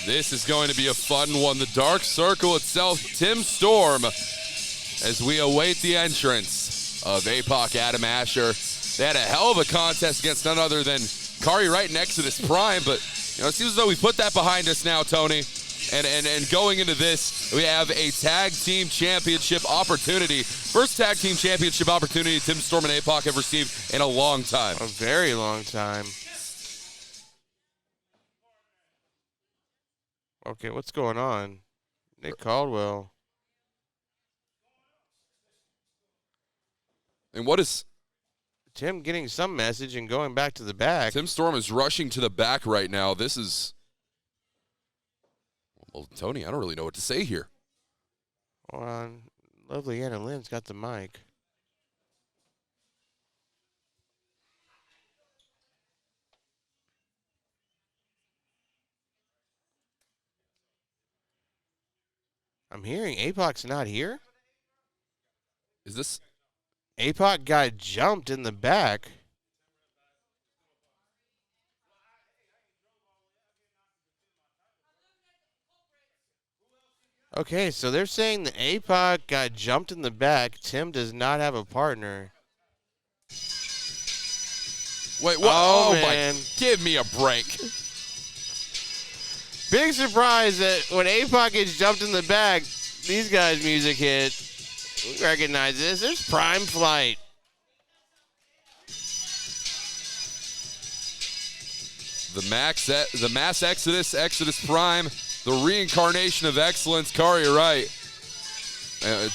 This is going to be a fun one. The Dark Circle itself, Tim Storm, as we await the entrance of APOC Adam Asher. They had a hell of a contest against none other than Kari Wright and Exodus Prime, but you know, it seems as though we put that behind us now, Tony. And going into this, we have a tag team championship opportunity. First tag team championship opportunity Tim Storm and APOC have received in a long time. A very long time. Okay, what's going on? Nick Caldwell. And what is Tim getting some message and going back to the back? Tim Storm is rushing to the back right now. This is, well, Tony, I don't really know what to say here. Lovely Anna Lynn's got the mic. I'm hearing APOC's not here. Is this? APOC got jumped in the back. Okay, so they're saying that APOC got jumped in the back. Tim does not have a partner. Wait, what? Oh, man. Give me a break. Big surprise that when APOC gets jumped in the back, these guys' music hit. We recognize this. There's Prime Flight. The Mass Exodus, Exodus Prime, the reincarnation of excellence, Kari Wright.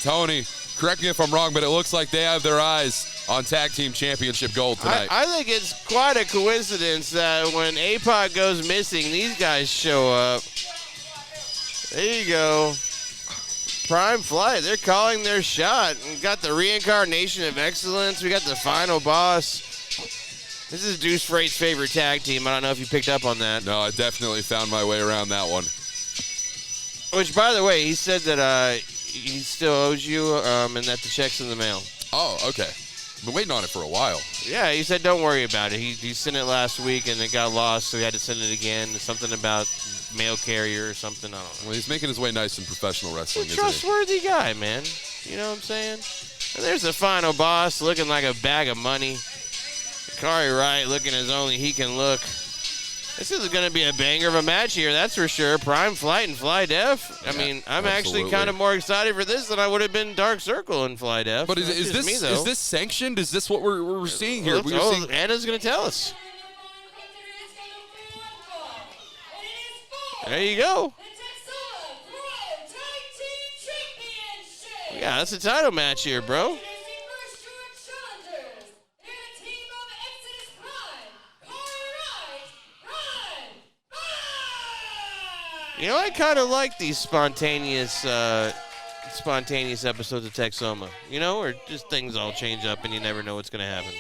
Tony, correct me if I'm wrong, but it looks like they have their eyes on Tag Team Championship gold tonight. I think it's quite a coincidence that when APOC goes missing, these guys show up. There you go. Prime Flight, they're calling their shot. We got the reincarnation of excellence. We got the final boss. This is Deuce Freight's favorite tag team. I don't know if you picked up on that. No, I definitely found my way around that one. Which, by the way, he said that he still owes you and that the check's in the mail. Oh, okay. Been waiting on it for a while. Yeah, he said don't worry about it. He sent it last week and it got lost, so he had to send it again. Something about mail carrier or something. I don't know. Well, he's making his way nice in professional wrestling, He's a trustworthy guy, man. You know what I'm saying? And there's the final boss looking like a bag of money. Kari Wright looking as only he can look. This is going to be a banger of a match here, that's for sure. Prime Flight and Fly Def. I mean, I'm actually kind of more excited for this than I would have been Dark Circle and Fly Def. But is this sanctioned? Is this what we're seeing here? Anna's going to tell us. There you go. Yeah, that's a title match here, bro. You know, I kind of like these spontaneous spontaneous episodes of Texoma, you know, or just things all change up and you never know what's going to happen.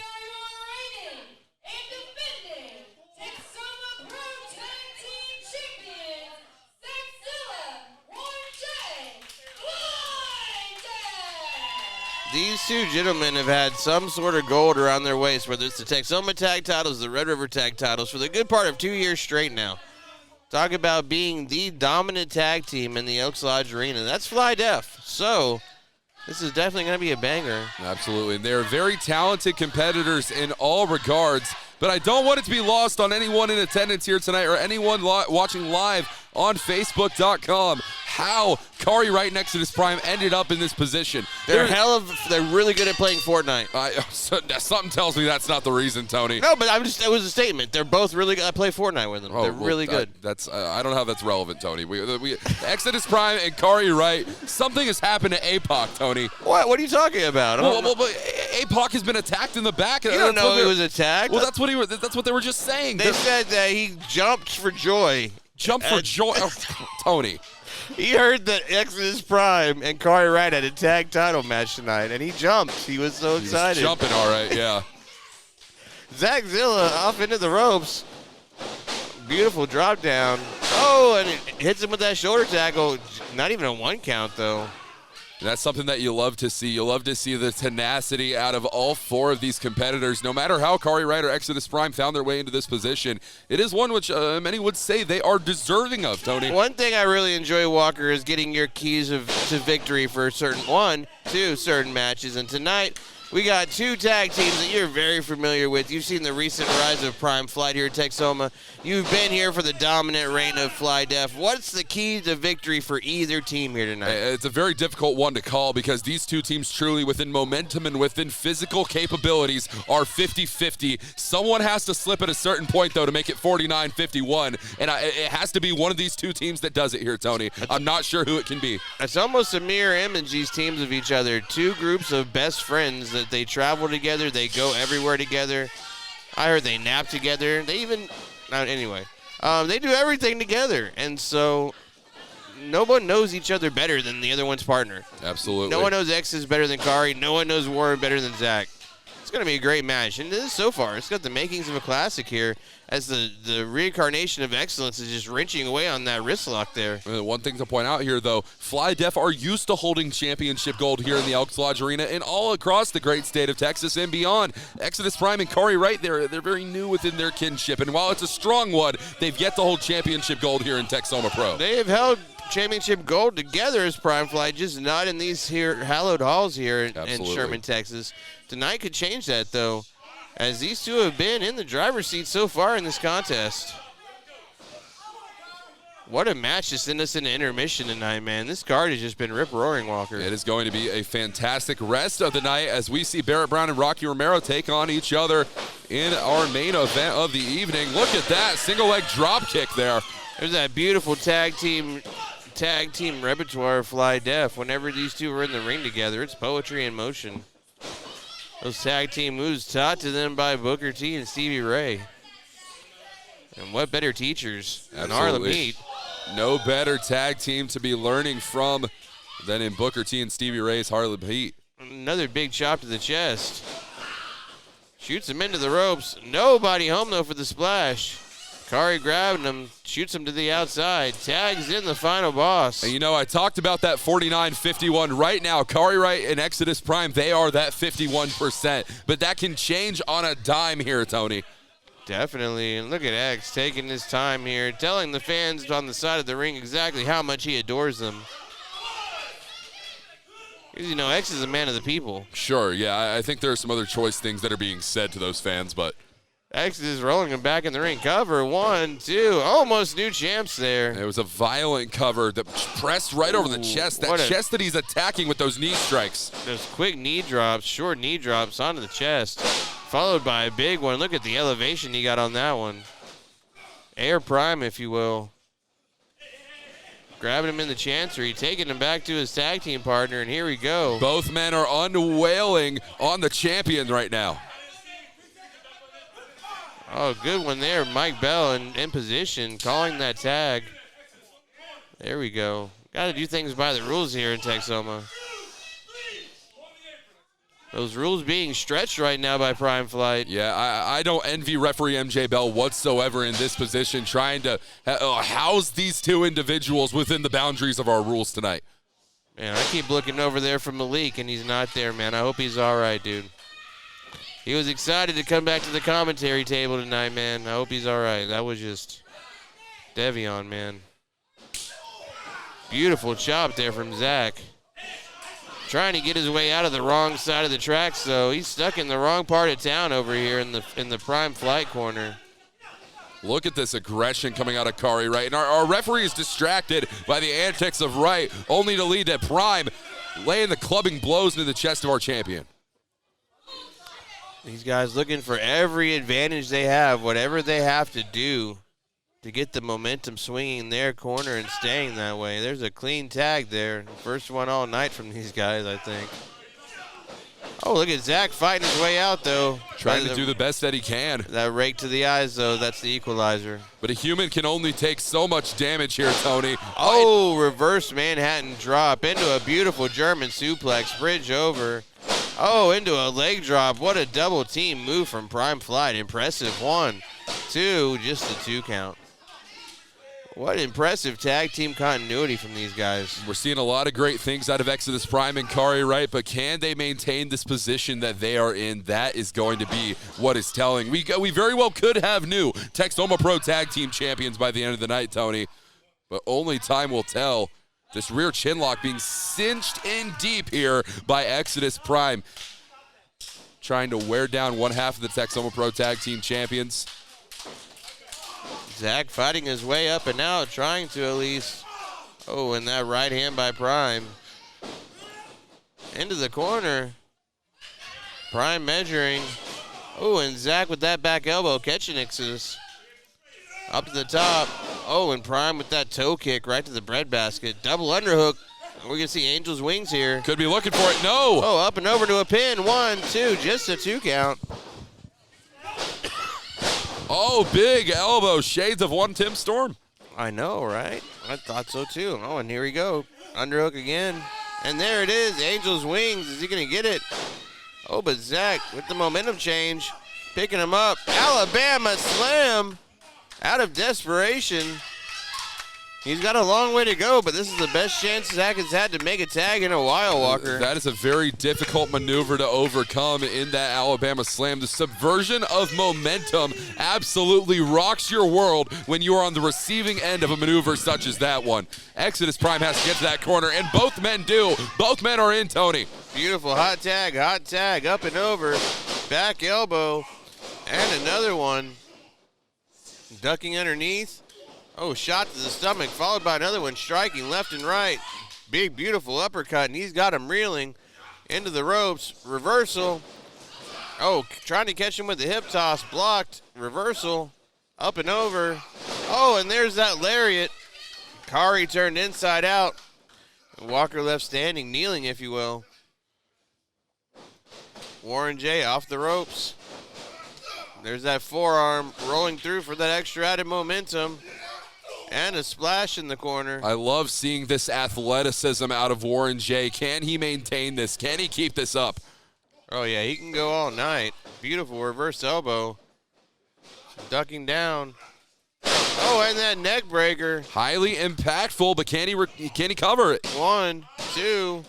These two gentlemen have had some sort of gold around their waist, whether it's the Texoma tag titles, the Red River tag titles, for the good part of 2 years straight now. Talk about being the dominant tag team in the Elks Lodge Arena. That's Fly Def. So this is definitely going to be a banger. Absolutely. And they're very talented competitors in all regards, but I don't want it to be lost on anyone in attendance here tonight or anyone watching live on Facebook.com how Kari Wright and Exodus Prime ended up in this position. They're really good at playing Fortnite. Something tells me that's not the reason, Tony. No, but it was a statement. They're both really good. I play Fortnite with them. They're really good. I don't know how that's relevant, Tony. We Exodus Prime and Kari Wright, something has happened to APOC, Tony. What are you talking about? But APOC has been attacked in the back. You don't know he was attacked? Well, that's what they were just saying. They said that he jumped for joy. Tony. He heard that Exodus Prime and Kari Wright had a tag title match tonight, and he jumped. He was so excited. He was jumping, all right, yeah. Zach Zilla off into the ropes. Beautiful drop down. Oh, and it hits him with that shoulder tackle. Not even a 1 count, though. That's something that you love to see. You love to see the tenacity out of all 4 of these competitors. No matter how Kari Wright or Exodus Prime found their way into this position, it is one which many would say they are deserving of, Tony. One thing I really enjoy, Walker, is getting your keys to victory for two certain matches. And tonight, we got 2 tag teams that you're very familiar with. You've seen the recent rise of Prime Flight here at Texoma. You've been here for the dominant reign of Fly Def. What's the key to victory for either team here tonight? It's a very difficult one to call because these 2 teams truly within momentum and within physical capabilities are 50-50. Someone has to slip at a certain point, though, to make it 49-51. And it has to be one of these 2 teams that does it here, Tony. I'm not sure who it can be. It's almost a mirror image, these teams of each other. 2 groups of best friends that they travel together. They go everywhere together. I heard they nap together. They even, anyway, they do everything together. And so no one knows each other better than the other one's partner. Absolutely. No one knows Exodus better than Kari. No one knows Warren better than Zach. It's going to be a great match. And this, so far, it's got the makings of a classic here as the reincarnation of excellence is just wrenching away on that wrist lock there. One thing to point out here, though, Fly Def are used to holding championship gold here in the Elks Lodge Arena and all across the great state of Texas and beyond. Exodus Prime and Kari Wright, they're very new within their kinship. And while it's a strong one, they've yet to hold championship gold here in Texoma Pro. They have held championship gold together as Prime Fly, just not in these here hallowed halls here in Sherman, Texas. Tonight could change that, though, as these 2 have been in the driver's seat so far in this contest. What a match to send us into intermission tonight, man. This card has just been rip-roaring, Walker. It is going to be a fantastic rest of the night as we see Barrett Brown and Rocky Romero take on each other in our main event of the evening. Look at that single-leg drop kick there. There's that beautiful tag team repertoire of Fly Def. Whenever these 2 are in the ring together, it's poetry in motion. Those tag team moves taught to them by Booker T and Stevie Ray. And what better teachers than Harlem Heat? No better tag team to be learning from than in Booker T and Stevie Ray's Harlem Heat. Another big chop to the chest. Shoots him into the ropes. Nobody home, though, for the splash. Kari grabbing him, shoots him to the outside, tags in the final boss. And you know, I talked about that 49-51. Right now, Kari Wright and Exodus Prime, they are that 51%. But that can change on a dime here, Tony. Definitely, and look at X taking his time here, telling the fans on the side of the ring exactly how much he adores them. Because, you know, X is a man of the people. Sure, yeah, I think there are some other choice things that are being said to those fans, but X is rolling him back in the ring. Cover, 1, 2, almost new champs there. It was a violent cover that pressed right over the chest. That chest that he's attacking with those knee strikes. Those quick knee drops, short knee drops onto the chest, followed by a big one. Look at the elevation he got on that one. Air prime, if you will. Grabbing him in the chancery, taking him back to his tag team partner, and here we go. Both men are unwailing on the champion right now. Oh, good one there. Mike Bell in position, calling that tag. There we go. Got to do things by the rules here in Texoma. Those rules being stretched right now by Prime Flight. Yeah, I don't envy referee MJ Bell whatsoever in this position, trying to house these two individuals within the boundaries of our rules tonight. Man, I keep looking over there for Malik, and he's not there, man. I hope he's all right, dude. He was excited to come back to the commentary table tonight, man. I hope he's all right. That was just Devion, man. Beautiful chop there from Zach. Trying to get his way out of the wrong side of the tracks, though. He's stuck in the wrong part of town over here in the Prime Flight corner. Look at this aggression coming out of Kari Wright. And our referee is distracted by the antics of Wright, only to lead to Prime laying the clubbing blows into the chest of our champion. These guys looking for every advantage they have, whatever they have to do to get the momentum swinging in their corner and staying that way. There's a clean tag there. First one all night from these guys, I think. Oh, look at Zach fighting his way out, though. Trying to do the best that he can. That rake to the eyes, though, that's the equalizer. But a human can only take so much damage here, Tony. Oh, reverse Manhattan drop into a beautiful German suplex, bridge over. Oh, into a leg drop. What a double team move from Prime Flight. Impressive. 1, 2, just a 2 count. What impressive tag team continuity from these guys. We're seeing a lot of great things out of Exodus Prime and Kari Wright, but can they maintain this position that they are in? That is going to be what is telling. We very well could have new Texoma Pro Tag Team champions by the end of the night, Tony, but only time will tell. This rear chin lock being cinched in deep here by Exodus Prime. Trying to wear down one half of the Texoma Pro Tag Team champions. Zach fighting his way up and out, trying to at least. Oh, and that right hand by Prime. Into the corner. Prime measuring. Oh, and Zach with that back elbow catching Exodus. Up to the top. Oh, and Prime with that toe kick right to the breadbasket. Double underhook. We're going to see Angel's Wings here. Could be looking for it. No. Oh, up and over to a pin. 1, 2, just a 2 count. Oh, big elbow. Shades of one Tim Storm. I know, right? I thought so too. Oh, and here we go. Underhook again. And there it is. Angel's Wings. Is he going to get it? Oh, but Zach with the momentum change. Picking him up. Alabama Slam. Out of desperation. He's got a long way to go, but this is the best chance Zach has had to make a tag in a while, Walker. That is a very difficult maneuver to overcome in that Alabama Slam. The subversion of momentum absolutely rocks your world when you are on the receiving end of a maneuver such as that one. Exodus Prime has to get to that corner, and both men do. Both men are in, Tony. Beautiful hot tag, up and over. Back elbow, and another one. Ducking underneath. Oh, shot to the stomach, followed by another one, striking left and right. Big, beautiful uppercut, and he's got him reeling into the ropes. Reversal. Oh, trying to catch him with the hip toss, blocked. Reversal, up and over. Oh, and there's that lariat. Kari turned inside out. Walker left standing, kneeling, if you will. Warren J off the ropes. There's that forearm rolling through for that extra added momentum. And a splash in the corner. I love seeing this athleticism out of Warren J. Can he maintain this? Can he keep this up? Oh, yeah, he can go all night. Beautiful reverse elbow. Ducking down. Oh, and that neck breaker. Highly impactful, but can he cover it? 1, 2.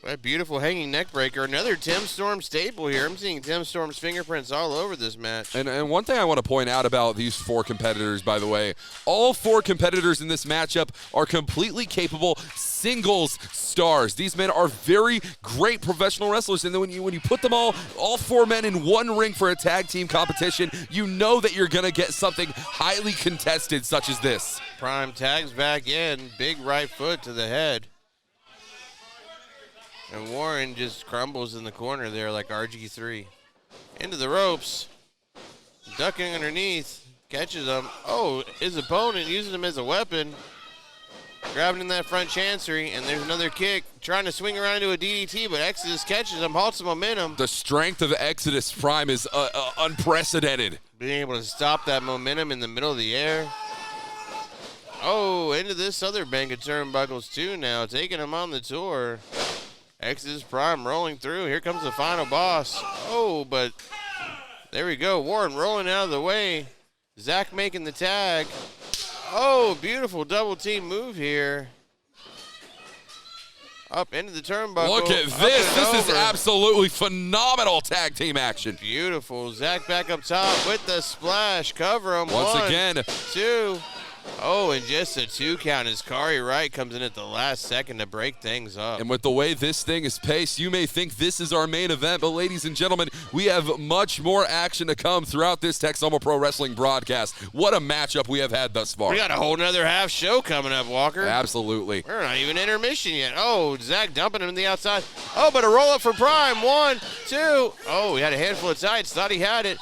That beautiful hanging neck breaker. Another Tim Storm staple here. I'm seeing Tim Storm's fingerprints all over this match. And one thing I want to point out about these 4 competitors, by the way, all 4 competitors in this matchup are completely capable singles stars. These men are very great professional wrestlers, and then when you put them all 4 men in one ring for a tag team competition, you know that you're going to get something highly contested such as this. Prime tags back in. Big right foot to the head. And Warren just crumbles in the corner there like RG3. Into the ropes. Ducking underneath. Catches him. Oh, his opponent using him as a weapon. Grabbing in that front chancery. And there's another kick. Trying to swing around into a DDT, but Exodus catches him. Halts the momentum. The strength of Exodus Prime is unprecedented. Being able to stop that momentum in the middle of the air. Oh, into this other bank of turnbuckles too now, taking him on the tour. Exodus Prime rolling through. Here comes the final boss. Oh, but there we go. Warren rolling out of the way. Zach making the tag. Oh, beautiful double team move here. Up into the turnbuckle. Look at this. This is absolutely phenomenal tag team action. Beautiful. Zach back up top with the splash. Cover him. Once One, again. 2. Oh, and just a 2 count as Kari Wright comes in at the last second to break things up. And with the way this thing is paced, you may think this is our main event, but ladies and gentlemen, we have much more action to come throughout this Texoma Pro Wrestling broadcast. What a matchup we have had thus far. We got a whole nother half show coming up, Walker. Absolutely. We're not even intermission yet. Oh, Zach dumping him to the outside. Oh, but a roll up for Prime. 1, 2. Oh, he had a handful of tights. Thought he had it.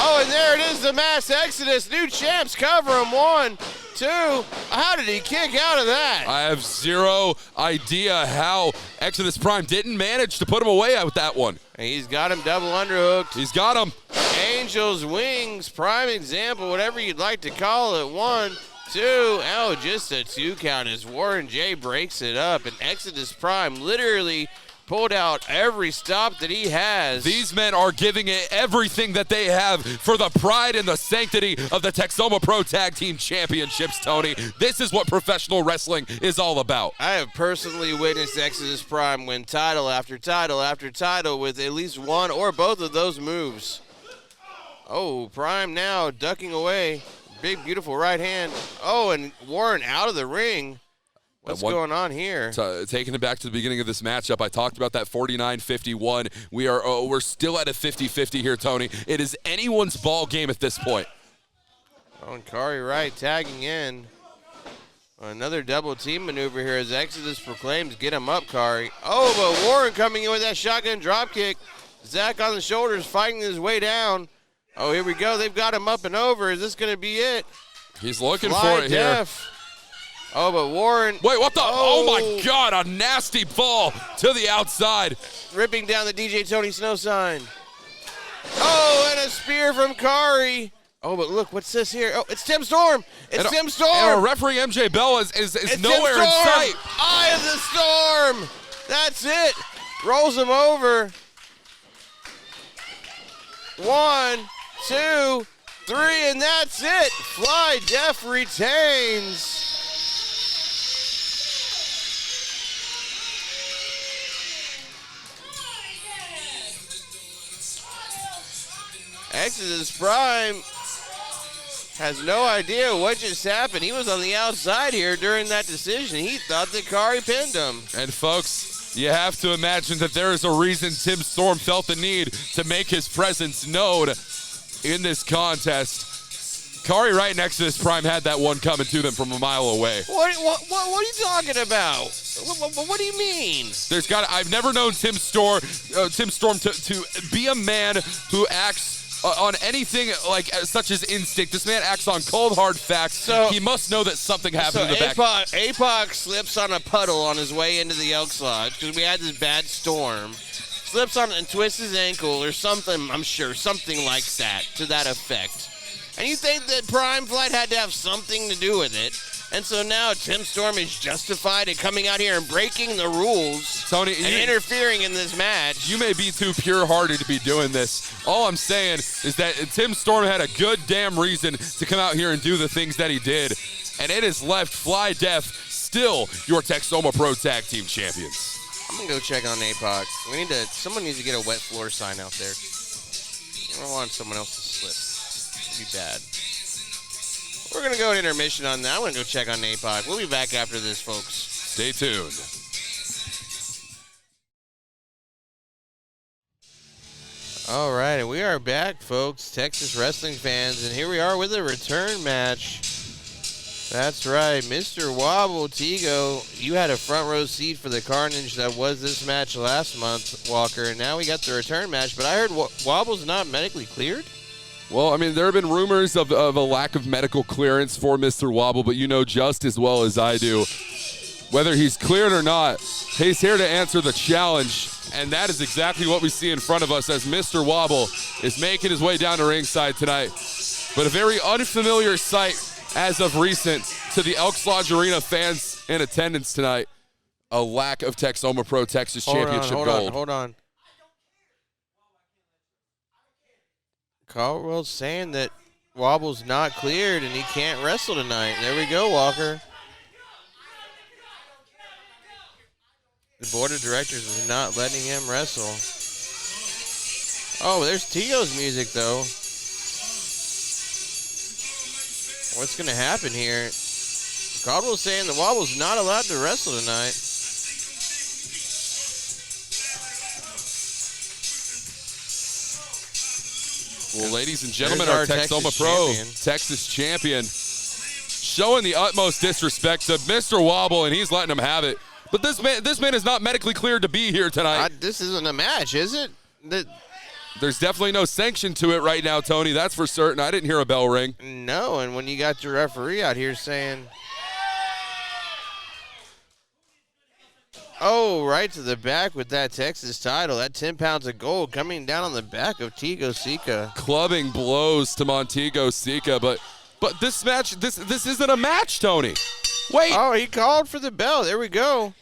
Oh, and there it is, the mass exodus. New champs cover him. 1, 2. How did he kick out of that? I have zero idea how Exodus Prime didn't manage to put him away with that one. And he's got him double underhooked. He's got him. Angel's Wings, prime example, whatever you'd like to call it. 1, 2. Oh, just a 2 count as Warren J breaks it up. And Exodus Prime literally pulled out every stop that he has. These men are giving it everything that they have for the pride and the sanctity of the Texoma Pro Tag Team Championships, Tony. This is what professional wrestling is all about. I have personally witnessed Exodus Prime win title after title after title with at least one or both of those moves. Oh, Prime now ducking away. Big, beautiful right hand. Oh, and Warren out of the ring. What's going on here? Taking it back to the beginning of this matchup, I talked about that 49-51. We're still at a 50-50 here, Tony. It is anyone's ball game at this point. Oh, and Kari Wright tagging in. Another double team maneuver here as Exodus proclaims, get him up, Kari. Oh, but Warren coming in with that shotgun drop kick. Zach on the shoulders fighting his way down. Oh, here we go. They've got him up and over. Is this going to be it? He's looking for it here. Oh, but Warren. Wait, what the? Oh, my God, a nasty fall to the outside. Ripping down the DJ Tony Snow sign. Oh, and a spear from Kari. Oh, but look, what's this here? Oh, it's Tim Storm. It's Tim Storm. And referee MJ Bell is nowhere in sight. Eye of the storm. That's it. Rolls him over. 1, 2, 3, and that's it. Fly Def retains. Exodus Prime has no idea what just happened. He was on the outside here during that decision. He thought that Kari pinned him. And folks, you have to imagine that there is a reason Tim Storm felt the need to make his presence known in this contest. Kari Wright and Exodus Prime had that one coming to them from a mile away. What are you talking about? What do you mean? I've never known Tim Storm to be a man who acts on anything like such as instinct. This man acts on cold, hard facts. So he must know that something happened in the back. APOC slips on a puddle on his way into the Elks Lodge because we had this bad storm. Slips on and twists his ankle or something, I'm sure, something like that, to that effect. And you think that Prime Flight had to have something to do with it. And so now Tim Storm is justified in coming out here and breaking the rules, Tony, and interfering in this match. You may be too pure-hearted to be doing this. All I'm saying is that Tim Storm had a good damn reason to come out here and do the things that he did. And it has left Fly Def still your Texoma Pro Tag Team Champions. I'm going to go check on APOC. Someone needs to get a wet floor sign out there. I don't want someone else to slip. It'd be bad. We're going to go to intermission on that. I'm going to go check on APOC. We'll be back after this, folks. Stay tuned. All right, and we are back, folks, Texas wrestling fans, and here we are with a return match. That's right, Mr. Wobble, Tigo, you had a front row seat for the carnage that was this match last month, Walker, and now we got the return match, but I heard Wobble's not medically cleared? Well, I mean, there have been rumors of a lack of medical clearance for Mr. Wobble, but you know just as well as I do, whether he's cleared or not, he's here to answer the challenge, and that is exactly what we see in front of us as Mr. Wobble is making his way down to ringside tonight. But a very unfamiliar sight as of recent to the Elks Lodge Arena fans in attendance tonight. A lack of Texoma Pro Texas Championship gold. Hold on. Caldwell's saying that Wobble's not cleared and he can't wrestle tonight. There we go, Walker. The board of directors is not letting him wrestle. Oh, there's Tigo's music, though. What's going to happen here? Caldwell's saying that Wobble's not allowed to wrestle tonight. Well, ladies and gentlemen, There's our our Texoma Texas Pro champion. Texas champion showing the utmost disrespect to Mr. Wobble, and he's letting him have it. But this man is not medically cleared to be here tonight. This isn't a match, is it? There's definitely no sanction to it right now, Tony. That's for certain. I didn't hear a bell ring. No, and when you got your referee out here saying, oh, right to the back with that Texas title, that 10 pounds of gold coming down on the back of Tigo Sika. Clubbing blows to Montego Sika, but this match, this isn't a match, Tony. Wait. Oh, he called for the bell. There we go.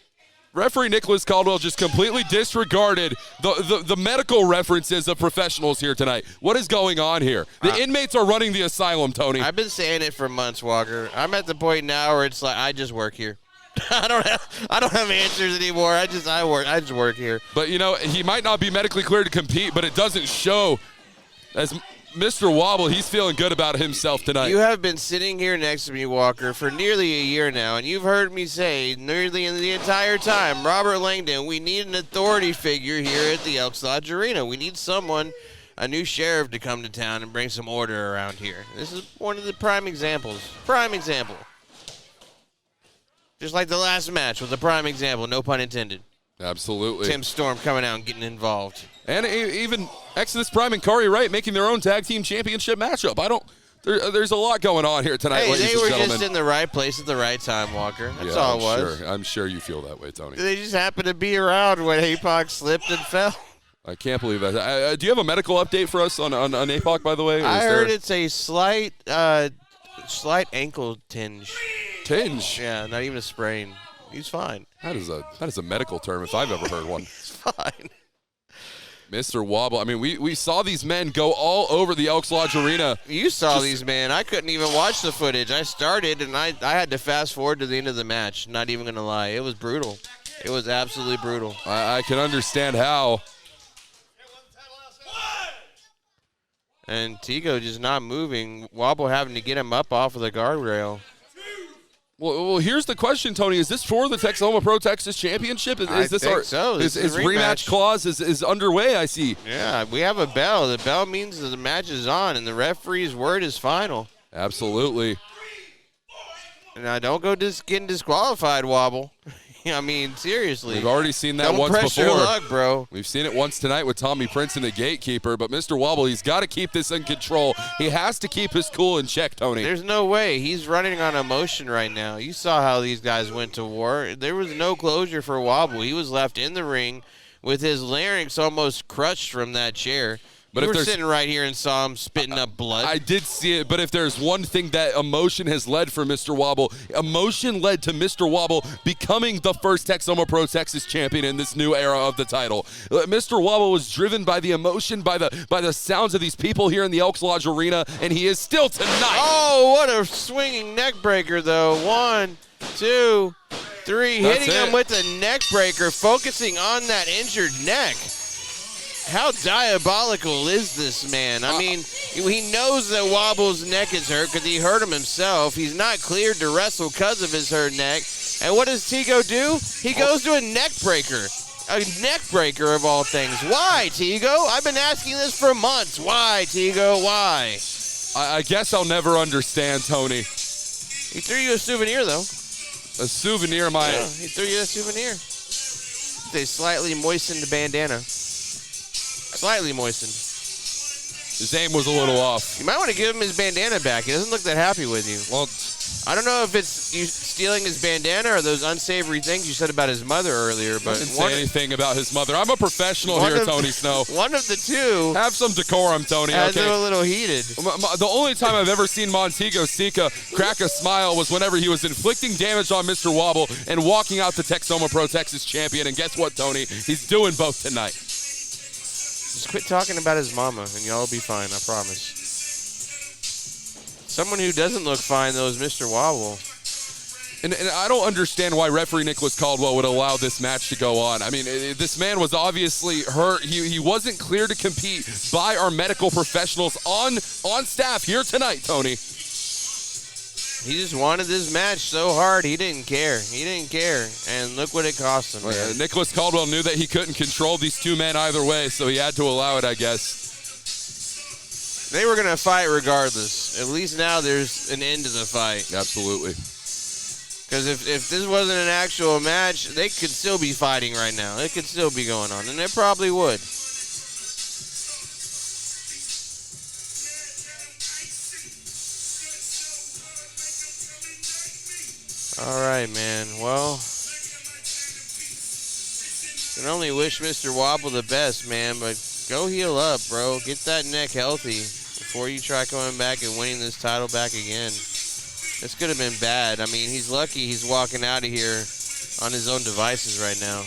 Referee Nicholas Caldwell just completely disregarded the medical references of professionals here tonight. What is going on here? The inmates are running the asylum, Tony. I've been saying it for months, Walker. I'm at the point now where it's like I just work here. I don't have answers anymore. I just work here. But you know, he might not be medically cleared to compete, but it doesn't show. As Mr. Wobble, he's feeling good about himself tonight. You have been sitting here next to me, Walker, for nearly a year now, and you've heard me say nearly in the entire time, Robert Langdon, we need an authority figure here at the Elks Lodge Arena. We need someone, a new sheriff, to come to town and bring some order around here. This is one of the prime examples. Prime example. Just like the last match was a prime example, no pun intended. Absolutely. Tim Storm coming out and getting involved. And even Exodus Prime and Kari Wright making their own tag team championship matchup. There's a lot going on here tonight, Hey, ladies they and were gentlemen. just in the right place at the right time, Walker. That's Yeah, all it was. Sure. I'm sure you feel that way, Tony. They just happened to be around when APOC slipped and fell. I can't believe that. Do you have a medical update for us on APOC, by the way? I heard it's a slight ankle tinge. Tinge? Yeah, not even a sprain. He's fine. That is a medical term if I've ever heard one. He's fine. Mr. Wobble. I mean, we saw these men go all over the Elks Lodge Arena. You saw these, man. I couldn't even watch the footage. I started, and I had to fast forward to the end of the match. Not even going to lie. It was brutal. It was absolutely brutal. I can understand how. And Tigo just not moving. Wobble having to get him up off of the guardrail. Well, here's the question, Tony. Is this for the Texoma Pro Texas Championship? I think so. This is a rematch clause is underway, I see. Yeah, we have a bell. The bell means that the match is on, and the referee's word is final. Absolutely. Now, don't go getting disqualified, Wobble. I mean, seriously. We've already seen that don't once press before. Your luck, bro. We've seen it once tonight with Tommy Prince and the Gatekeeper, but Mr. Wobble, he's got to keep this in control. He has to keep his cool in check, Tony. There's no way. He's running on emotion right now. You saw how these guys went to war. There was no closure for Wobble. He was left in the ring with his larynx almost crushed from that chair. But you were sitting right here and saw him spitting up blood. I did see it, but if there's one thing that emotion has led for Mr. Wobble, emotion led to Mr. Wobble becoming the first Texoma Pro Texas champion in this new era of the title. Mr. Wobble was driven by the emotion, by the sounds of these people here in the Elks Lodge Arena, and he is still tonight. Oh, what a swinging neck breaker, though. 1, 2, 3. Hitting him with a neck breaker, focusing on that injured neck. How diabolical is this man? I mean, he knows that Wobble's neck is hurt because he hurt him himself. He's not cleared to wrestle because of his hurt neck. And what does Tigo do? He goes to a neck breaker. A neck breaker of all things. Why, Tigo? I've been asking this for months. Why, Tigo? Why? I guess I'll never understand, Tony. He threw you a souvenir, though. A souvenir, Yeah, he threw you a souvenir. It's a slightly moistened bandana. Slightly moistened. His aim was a little off. You might want to give him his bandana back. He doesn't look that happy with you. Well, I don't know if it's you stealing his bandana or those unsavory things you said about his mother earlier, but I didn't say anything about his mother. I'm a professional here, Tony Snow. One of the two Have some decorum, Tony. has Okay. a little heated. The only time I've ever seen Montego Sika crack a smile was whenever he was inflicting damage on Mr. Wobble and walking out the Texoma Pro Texas champion. And guess what, Tony? He's doing both tonight. Just quit talking about his mama, and y'all will be fine, I promise. Someone who doesn't look fine, though, is Mr. Wobble. And I don't understand why referee Nicholas Caldwell would allow this match to go on. I mean, this man was obviously hurt. He wasn't cleared to compete by our medical professionals on staff here tonight, Tony. He just wanted this match so hard, he didn't care. He didn't care, and look what it cost him, man. Nicholas Caldwell knew that he couldn't control these two men either way, so he had to allow it, I guess. They were going to fight regardless. At least now there's an end to the fight. Absolutely. Because if this wasn't an actual match, they could still be fighting right now. It could still be going on, and it probably would. All right, man. Well, can only wish Mr. Wobble the best, man, but go heal up, bro. Get that neck healthy before you try coming back and winning this title back again. This could have been bad. I mean, he's lucky he's walking out of here on his own devices right now.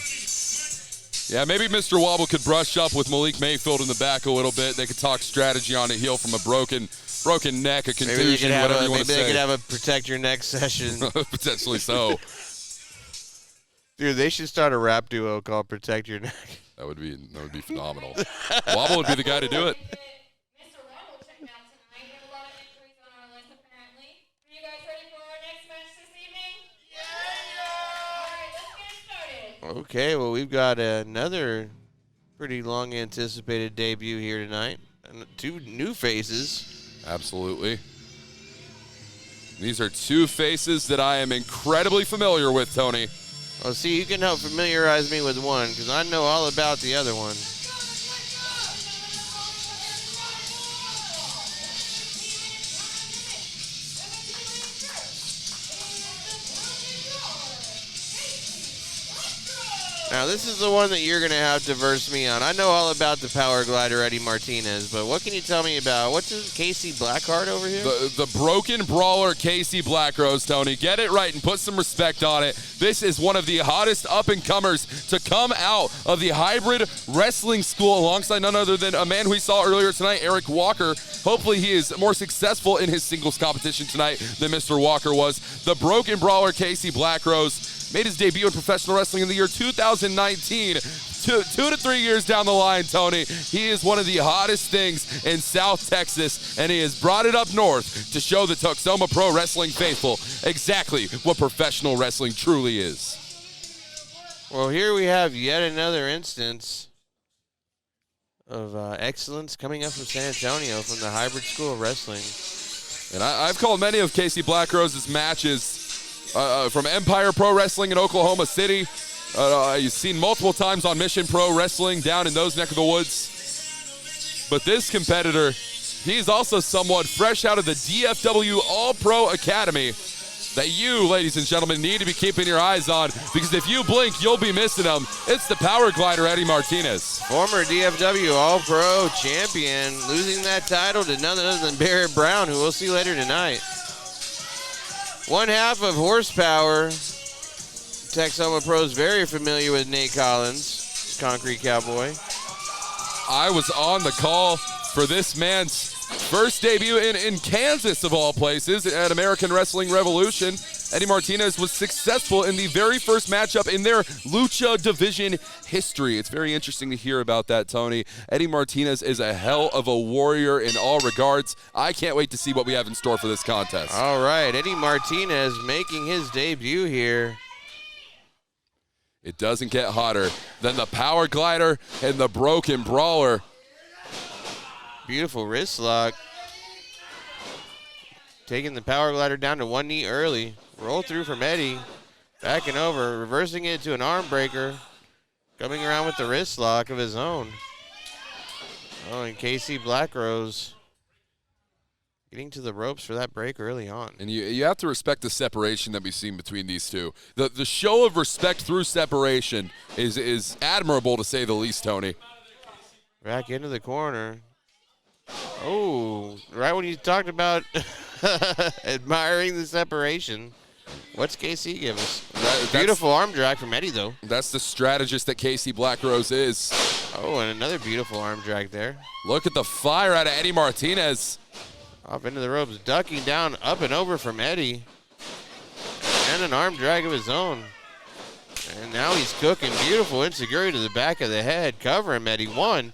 Yeah, maybe Mr. Wobble could brush up with Malik Mayfield in the back a little bit. They could talk strategy on a heel from a broken neck, a contusion, whatever you want to say. Maybe they could have a protect your neck session. Potentially so. Dude, they should start a rap duo called Protect Your Neck. That would be phenomenal. Wobble would be the guy to do it. Mr. Wobble checked out tonight. We have a lot of injuries on our list, apparently. Are you guys ready for our next match this evening? Yeah! All right, let's get started. Okay, well, we've got another pretty long anticipated debut here tonight. And two new faces. Absolutely. These are two faces that I am incredibly familiar with, Tony. Well, see, you can help familiarize me with one, because I know all about the other one. Now, this is the one that you're going to have to verse me on. I know all about the power glider, Eddie Martinez, but what can you tell me about, what's his, Casey Blackheart over here? The broken brawler, Casey Blackrose, Tony. Get it right and put some respect on it. This is one of the hottest up-and-comers to come out of the hybrid wrestling school alongside none other than a man who we saw earlier tonight, Eric Walker. Hopefully he is more successful in his singles competition tonight than Mr. Walker was. The broken brawler, Casey Blackrose, made his debut in professional wrestling in the year 2019. 2 to 3 years down the line, Tony, he is one of the hottest things in South Texas, and he has brought it up north to show the Texoma Pro Wrestling faithful exactly what professional wrestling truly is. Well, here we have yet another instance of excellence coming up from San Antonio from the hybrid school of wrestling. And I've called many of Casey Blackrose's matches from Empire Pro Wrestling in Oklahoma City. You've seen multiple times on Mission Pro Wrestling down in those neck of the woods. But this competitor, he's also somewhat fresh out of the DFW All-Pro Academy that you, ladies and gentlemen, need to be keeping your eyes on, because if you blink, you'll be missing him. It's the power glider, Eddie Martinez. Former DFW All-Pro champion, losing that title to none other than Barrett Brown, who we'll see later tonight. One half of Horsepower. Texoma Pro's very familiar with Nate Collins, Concrete Cowboy. I was on the call for this man's first debut in Kansas, of all places, at American Wrestling Revolution. Eddie Martinez was successful in the very first matchup in their Lucha division history. It's very interesting to hear about that, Tony. Eddie Martinez is a hell of a warrior in all regards. I can't wait to see what we have in store for this contest. All right, Eddie Martinez making his debut here. It doesn't get hotter than the power glider and the broken brawler. Beautiful wrist lock. Taking the power glider down to one knee early. Roll through from Eddie. Backing over, reversing it to an arm breaker. Coming around with the wrist lock of his own. Oh, and Casey Blackrose Getting to the ropes for that break early on. And you have to respect the separation that we've seen between these two. The show of respect through separation is admirable, to say the least, Tony. Back into the corner. Oh, right when you talked about admiring the separation. What's KC give us? Beautiful arm drag from Eddie, though. That's the strategist that Casey Blackrose is. Oh, and another beautiful arm drag there. Look at the fire out of Eddie Martinez. Off into the ropes, ducking down, up and over from Eddie. And an arm drag of his own. And now he's cooking. Beautiful insecurity to the back of the head. Cover him, Eddie. One.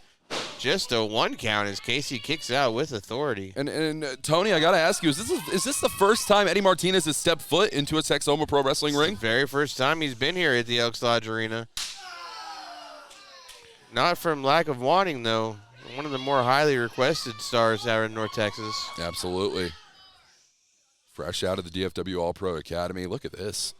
Just a 1 count as Casey kicks out with authority. And Tony, I got to ask you, is this the first time Eddie Martinez has stepped foot into a Texoma Pro Wrestling ring? The very first time he's been here at the Elks Lodge Arena. Not from lack of wanting, though. One of the more highly requested stars out in North Texas. Absolutely. Fresh out of the DFW All-Pro Academy. Look at this.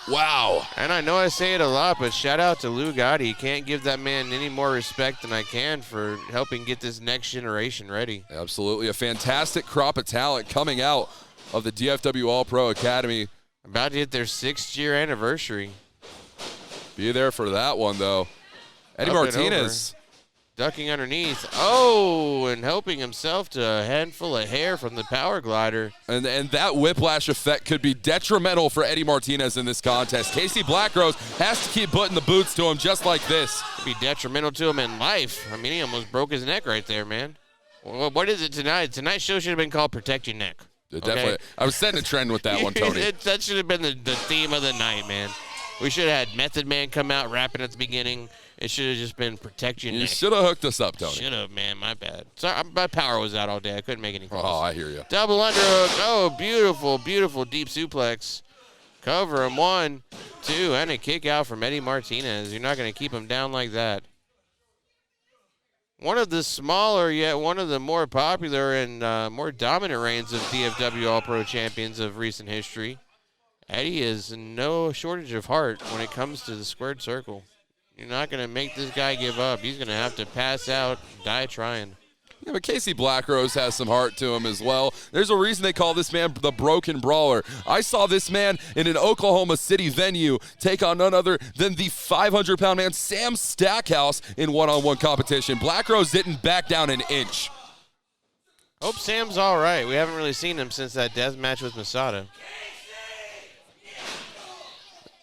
Wow. And I know I say it a lot, but shout out to Lou Gotti. Can't give that man any more respect than I can for helping get this next generation ready. Absolutely. A fantastic crop of talent coming out of the DFW All-Pro Academy. About to hit their 6th year anniversary. Be there for that one, though. Eddie Up and Martinez. Ducking underneath. Oh, and helping himself to a handful of hair from the power glider. And that whiplash effect could be detrimental for Eddie Martinez in this contest. Casey Blackrose has to keep putting the boots to him just like this. Could be detrimental to him in life. I mean, he almost broke his neck right there, man. Well, what is it tonight? Tonight's show should have been called Protect Your Neck. Definitely. I was setting a trend with that one, Tony. That should have been the theme of the night, man. We should have had Method Man come out rapping at the beginning. It should have just been Protect Your Neck. You should have hooked us up, Tony. Should have, man. My bad. Sorry, my power was out all day. I couldn't make any calls. Oh, I hear you. Double underhook. Oh, beautiful, beautiful deep suplex. Cover him. 1, 2, and a kick out from Eddie Martinez. You're not going to keep him down like that. One of the smaller, yet one of the more popular and more dominant reigns of DFW All-Pro champions of recent history. Eddie is no shortage of heart when it comes to the squared circle. You're not going to make this guy give up. He's going to have to pass out, die trying. Yeah, but Casey Blackrose has some heart to him as well. There's a reason they call this man the Broken Brawler. I saw this man in an Oklahoma City venue take on none other than the 500-pound man, Sam Stackhouse, in one-on-one competition. Blackrose didn't back down an inch. Hope Sam's all right. We haven't really seen him since that death match with Masada.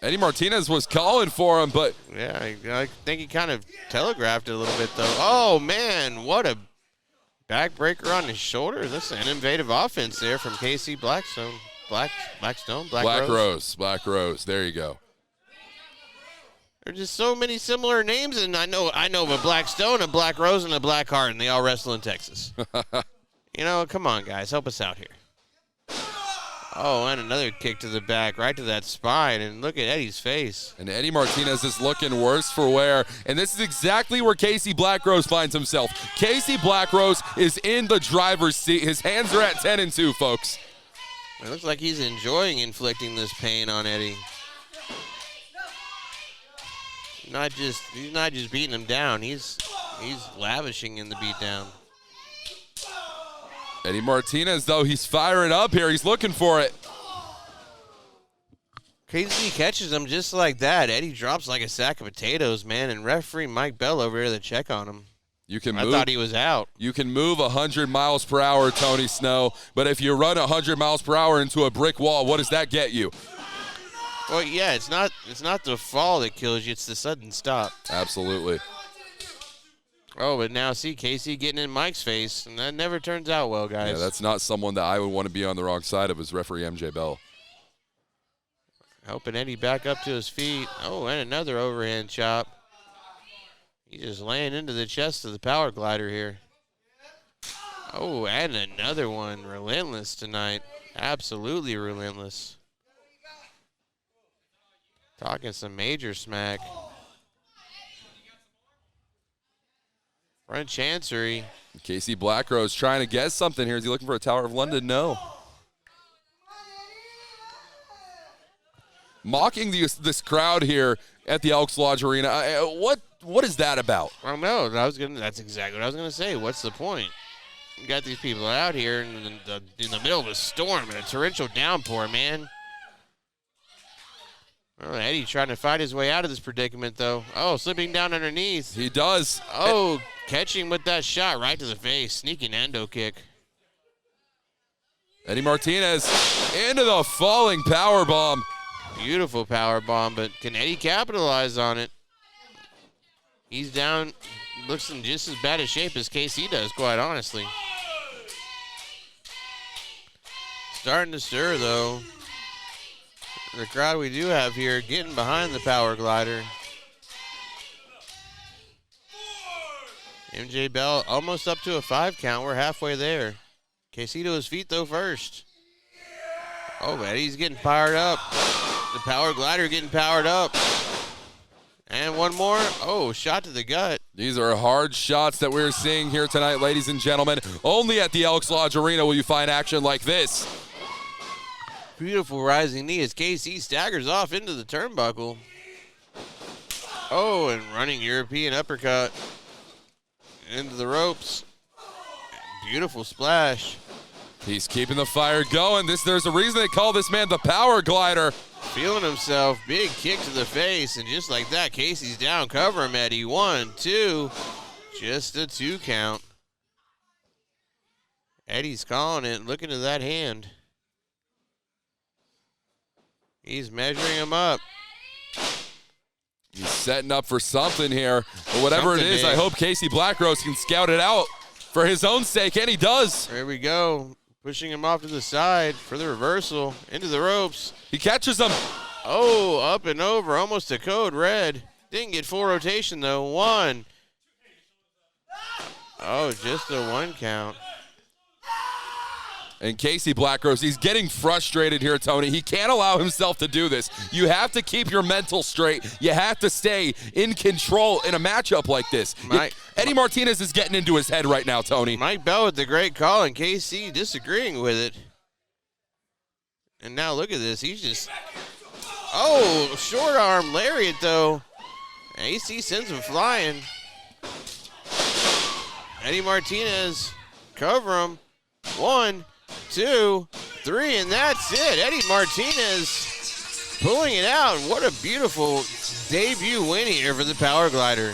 Eddie Martinez was calling for him, but... Yeah, I think he kind of telegraphed it a little bit, though. Oh, man, what a backbreaker on his shoulder. That's an innovative offense there from KC Blackstone. Blackrose. There you go. There's just so many similar names, and I know of a Blackstone, a Black Rose, and a Black Heart, and they all wrestle in Texas. You know, come on, guys. Help us out here. Oh, and another kick to the back, right to that spine, and look at Eddie's face. And Eddie Martinez is looking worse for wear, and this is exactly where Casey Blackrose finds himself. Casey Blackrose is in the driver's seat. His hands are at 10-2, folks. It looks like he's enjoying inflicting this pain on Eddie. He's not just beating him down. He's lavishing in the beatdown. Eddie Martinez, though, he's firing up here. He's looking for it. Casey catches him just like that. Eddie drops like a sack of potatoes, man, and referee Mike Bell over here to check on him. I thought he was out. You can move 100 miles per hour, Tony Snow, but if you run 100 miles per hour into a brick wall, what does that get you? Well, yeah, it's not the fall that kills you, it's the sudden stop. Absolutely. Oh, but now see Casey getting in Mike's face, and that never turns out well, guys. Yeah, that's not someone that I would want to be on the wrong side of as referee MJ Bell. Helping Eddie back up to his feet. Oh, and another overhand chop. He's just laying into the chest of the power glider here. Oh, and another one. Relentless tonight. Absolutely relentless. Talking some major smack. Front chancery. Casey Blackrose trying to get something here. Is he looking for a Tower of London? No. Mocking this crowd here at the Elks Lodge Arena. What is that about? I don't know. That's exactly what I was gonna say. What's the point? You got these people out here in the middle of a storm and a torrential downpour, man. Oh, Eddie trying to fight his way out of this predicament, though. Oh, slipping down underneath. He does. Oh, catching with that shot right to the face. Sneaking endo kick. Eddie Martinez into the falling power bomb. Beautiful power bomb, but can Eddie capitalize on it? He's down, looks in just as bad a shape as KC does, quite honestly. Starting to stir, though. The crowd we do have here getting behind the power glider. MJ Bell almost up to a 5 count. We're halfway there. KC to his feet, though, first. Oh, Eddie's getting fired up. The power glider getting powered up. And one more. Oh, shot to the gut. These are hard shots that we're seeing here tonight, ladies and gentlemen. Only at the Elks Lodge Arena will you find action like this. Beautiful rising knee as KC staggers off into the turnbuckle. Oh, and running European uppercut into the ropes. Beautiful splash. He's keeping the fire going. There's a reason they call this man the power glider. Feeling himself. Big kick to the face. And just like that, Casey's down. Cover him, Eddie. 1, 2. Just a 2 count. Eddie's calling it. Looking to that hand. He's measuring him up. He's setting up for something here. But whatever Something it is, big. I hope Casey Blackrose can scout it out for his own sake, and he does. There we go. Pushing him off to the side for the reversal. Into the ropes. He catches him. Oh, up and over. Almost a code red. Didn't get full rotation, though. 1. Oh, just a 1 count. And Casey Blackrose, he's getting frustrated here, Tony. He can't allow himself to do this. You have to keep your mental straight. You have to stay in control in a matchup like this. Eddie Martinez is getting into his head right now, Tony. Mike Bell with the great call, and KC disagreeing with it. And now look at this. He's just... Oh, short arm lariat, though. AC sends him flying. Eddie Martinez, cover him. 1, 2, 3, and that's it. Eddie Martinez pulling it out. What a beautiful debut win here for the Power Glider.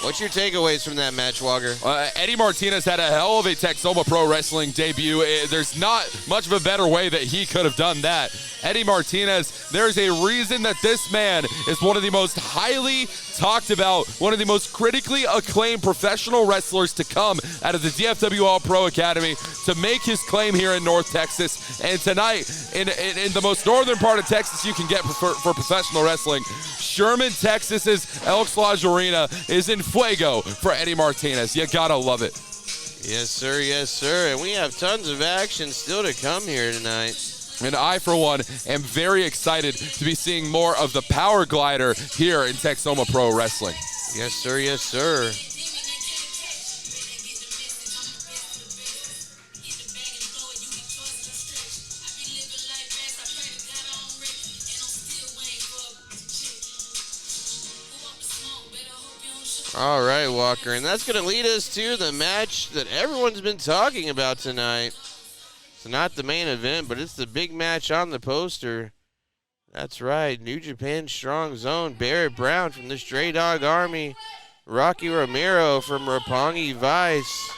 What's your takeaways from that match, Walker? Eddie Martinez had a hell of a Texoma Pro Wrestling debut. There's not much of a better way that he could have done that. Eddie Martinez, there's a reason that this man is one of the most highly talked about, one of the most critically acclaimed professional wrestlers to come out of the DFW All Pro Academy to make his claim here in North Texas. And tonight, in the most northern part of Texas you can get for professional wrestling, Sherman, Texas's Elks Lodge Arena is in fuego for Eddie Martinez. You gotta love it. Yes, sir. Yes, sir. And we have tons of action still to come here tonight. And I, for one, am very excited to be seeing more of the Power Glider here in Texoma Pro Wrestling. Yes, sir. Yes, sir. All right, Walker, and that's going to lead us to the match that everyone's been talking about tonight. It's not the main event, but it's the big match on the poster. That's right, New Japan Strong Zone, Barrett Brown from the Stray Dog Army, Rocky Romero from Roppongi Vice.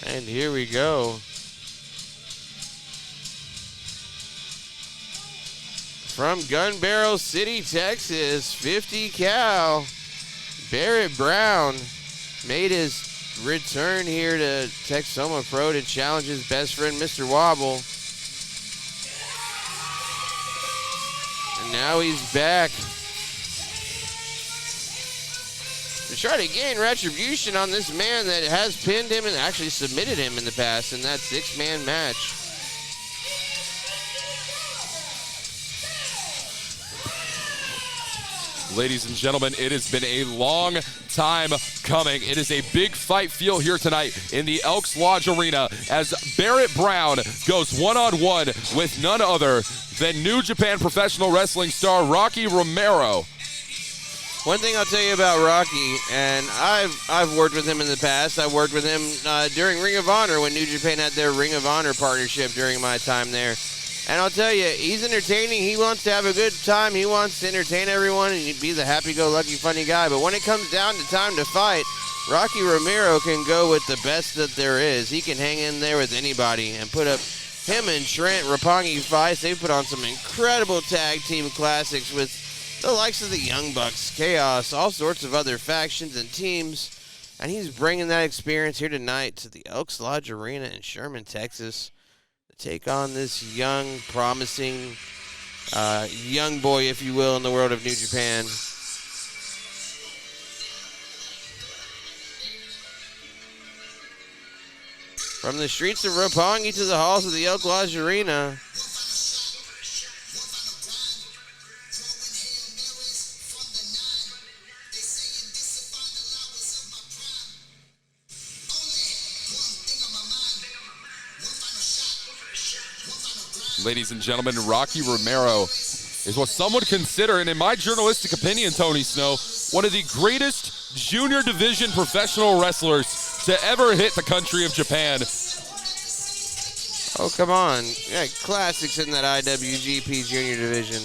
And here we go. From Gun Barrel City, Texas, 50 cal, Barrett Brown made his return here to Texoma Pro to challenge his best friend, Mr. Wobble. And now he's back to try to gain retribution on this man that has pinned him and actually submitted him in the past in that 6-man match. Ladies and gentlemen, it has been a long time coming. It is a big fight feel here tonight in the Elks Lodge Arena as Barrett Brown goes one-on-one with none other than New Japan Professional Wrestling star Rocky Romero. One thing I'll tell you about Rocky, and I've worked with him in the past. I worked with him during Ring of Honor when New Japan had their Ring of Honor partnership during my time there. And I'll tell you, he's entertaining. He wants to have a good time. He wants to entertain everyone and be the happy-go-lucky, funny guy. But when it comes down to time to fight, Rocky Romero can go with the best that there is. He can hang in there with anybody and put up him and Trent Roppongi fights. They've put on some incredible tag team classics with the likes of the Young Bucks, Chaos, all sorts of other factions and teams. And he's bringing that experience here tonight to the Elks Lodge Arena in Sherman, Texas, to take on this young, promising, young boy, if you will, in the world of New Japan. From the streets of Roppongi to the halls of the Elk Lodge Arena. Ladies and gentlemen, Rocky Romero is what some would consider, and in my journalistic opinion, Tony Snow, one of the greatest junior division professional wrestlers to ever hit the country of Japan. Oh, come on. Yeah, classics in that IWGP junior division.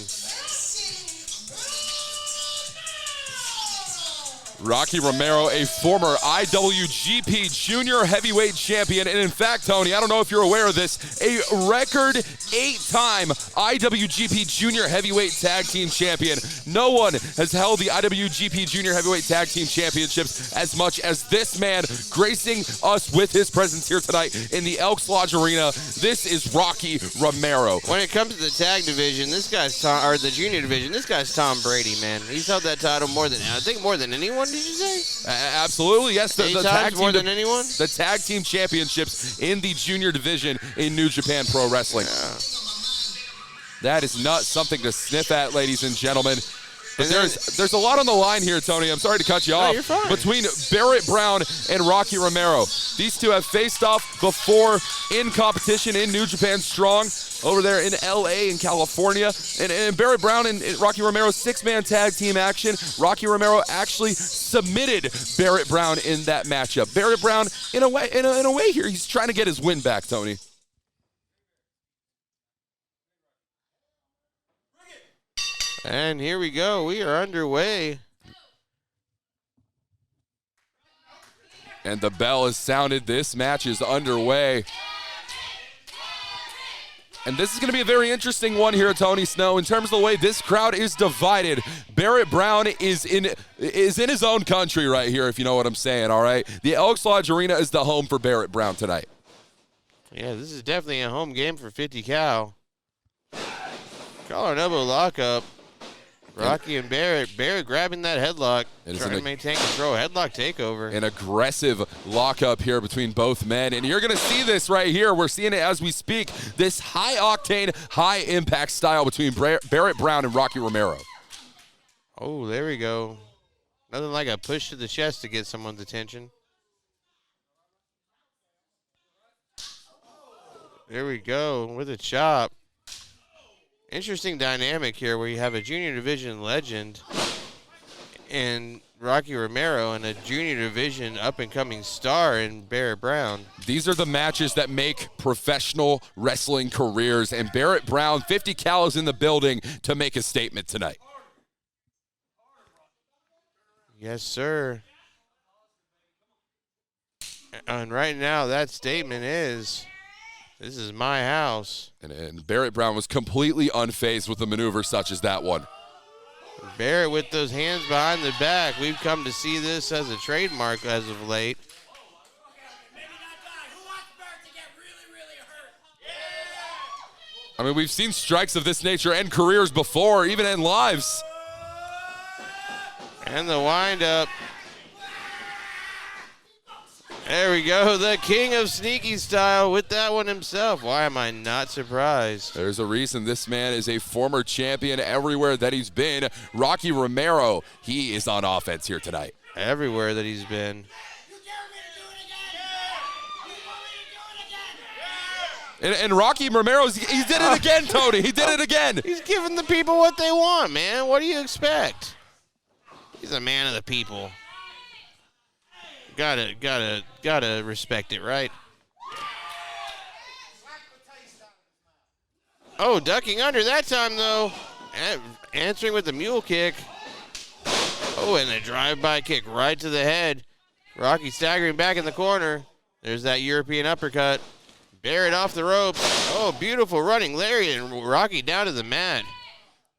Rocky Romero, a former IWGP Junior Heavyweight Champion, and in fact, Tony, I don't know if you're aware of this, a record 8-time IWGP Junior Heavyweight Tag Team Champion. No one has held the IWGP Junior Heavyweight Tag Team Championships as much as this man, gracing us with his presence here tonight in the Elks Lodge Arena. This is Rocky Romero. When it comes to the tag division, this guy's the junior division, this guy's Tom Brady, man. He's held that title more than anyone. Did you say? Absolutely, yes. The tag team, more than anyone? The tag team championships in the junior division in New Japan Pro Wrestling. Yeah. That is not something to sniff at, ladies and gentlemen. But there's a lot on the line here, Tony. I'm sorry to cut you off. You're fine. Between Barrett Brown and Rocky Romero. These two have faced off before in competition in New Japan Strong over there in LA in California. And Barrett Brown and Rocky Romero's 6-man tag team action. Rocky Romero actually submitted Barrett Brown in that matchup. Barrett Brown, in a way here, he's trying to get his win back, Tony. And here we go. We are underway. And the bell has sounded. This match is underway. And this is going to be a very interesting one here, Tony Snow, in terms of the way this crowd is divided. Barrett Brown is in his own country right here, if you know what I'm saying, all right? The Elks Lodge Arena is the home for Barrett Brown tonight. Yeah, this is definitely a home game for 50 Cal. Collar and elbow lockup. Rocky and Barrett grabbing that headlock, trying to maintain control. Headlock takeover. An aggressive lockup here between both men. And you're going to see this right here. We're seeing it as we speak. This high-octane, high-impact style between Barrett Brown and Rocky Romero. Oh, there we go. Nothing like a push to the chest to get someone's attention. There we go with a chop. Interesting dynamic here where you have a junior division legend in Rocky Romero and a junior division up-and-coming star in Barrett Brown. These are the matches that make professional wrestling careers, and Barrett Brown, 50 Cal, is in the building to make a statement tonight. Yes, sir. And right now that statement is, this is my house. And Barrett Brown was completely unfazed with a maneuver such as that one. Barrett with those hands behind the back. We've come to see this as a trademark as of late. I mean, we've seen strikes of this nature end careers before, even end lives. And the windup. There we go, the king of sneaky style with that one himself. Why am I not surprised? There's a reason this man is a former champion everywhere that he's been. Rocky Romero, he is on offense here tonight. Everywhere that he's been. And Rocky Romero's, he did it again, Tony. He did it again. He's giving the people what they want, man. What do you expect? He's a man of the people. Gotta respect it, right? Oh, ducking under that time, though. Answering with the mule kick. Oh, and a drive-by kick right to the head. Rocky staggering back in the corner. There's that European uppercut. Barrett off the ropes. Oh, beautiful running lariat, and Rocky down to the mat.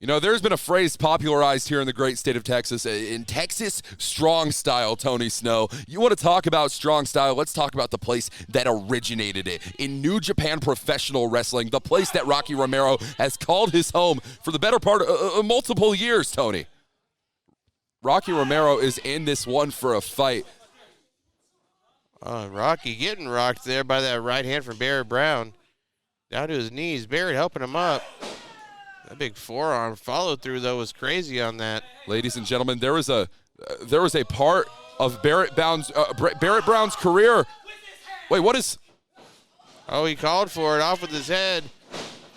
You know, there's been a phrase popularized here in the great state of Texas. In Texas, strong style, Tony Snow. You want to talk about strong style? Let's talk about the place that originated it. In New Japan Professional Wrestling, the place that Rocky Romero has called his home for the better part of multiple years, Tony. Rocky Romero is in this one for a fight. Rocky getting rocked there by that right hand from Barrett Brown. Down to his knees. Barrett helping him up. That big forearm follow through though was crazy on that. Ladies and gentlemen, there was a part of Barrett Brown's career. Wait, what is? Oh, he called for it off with his head.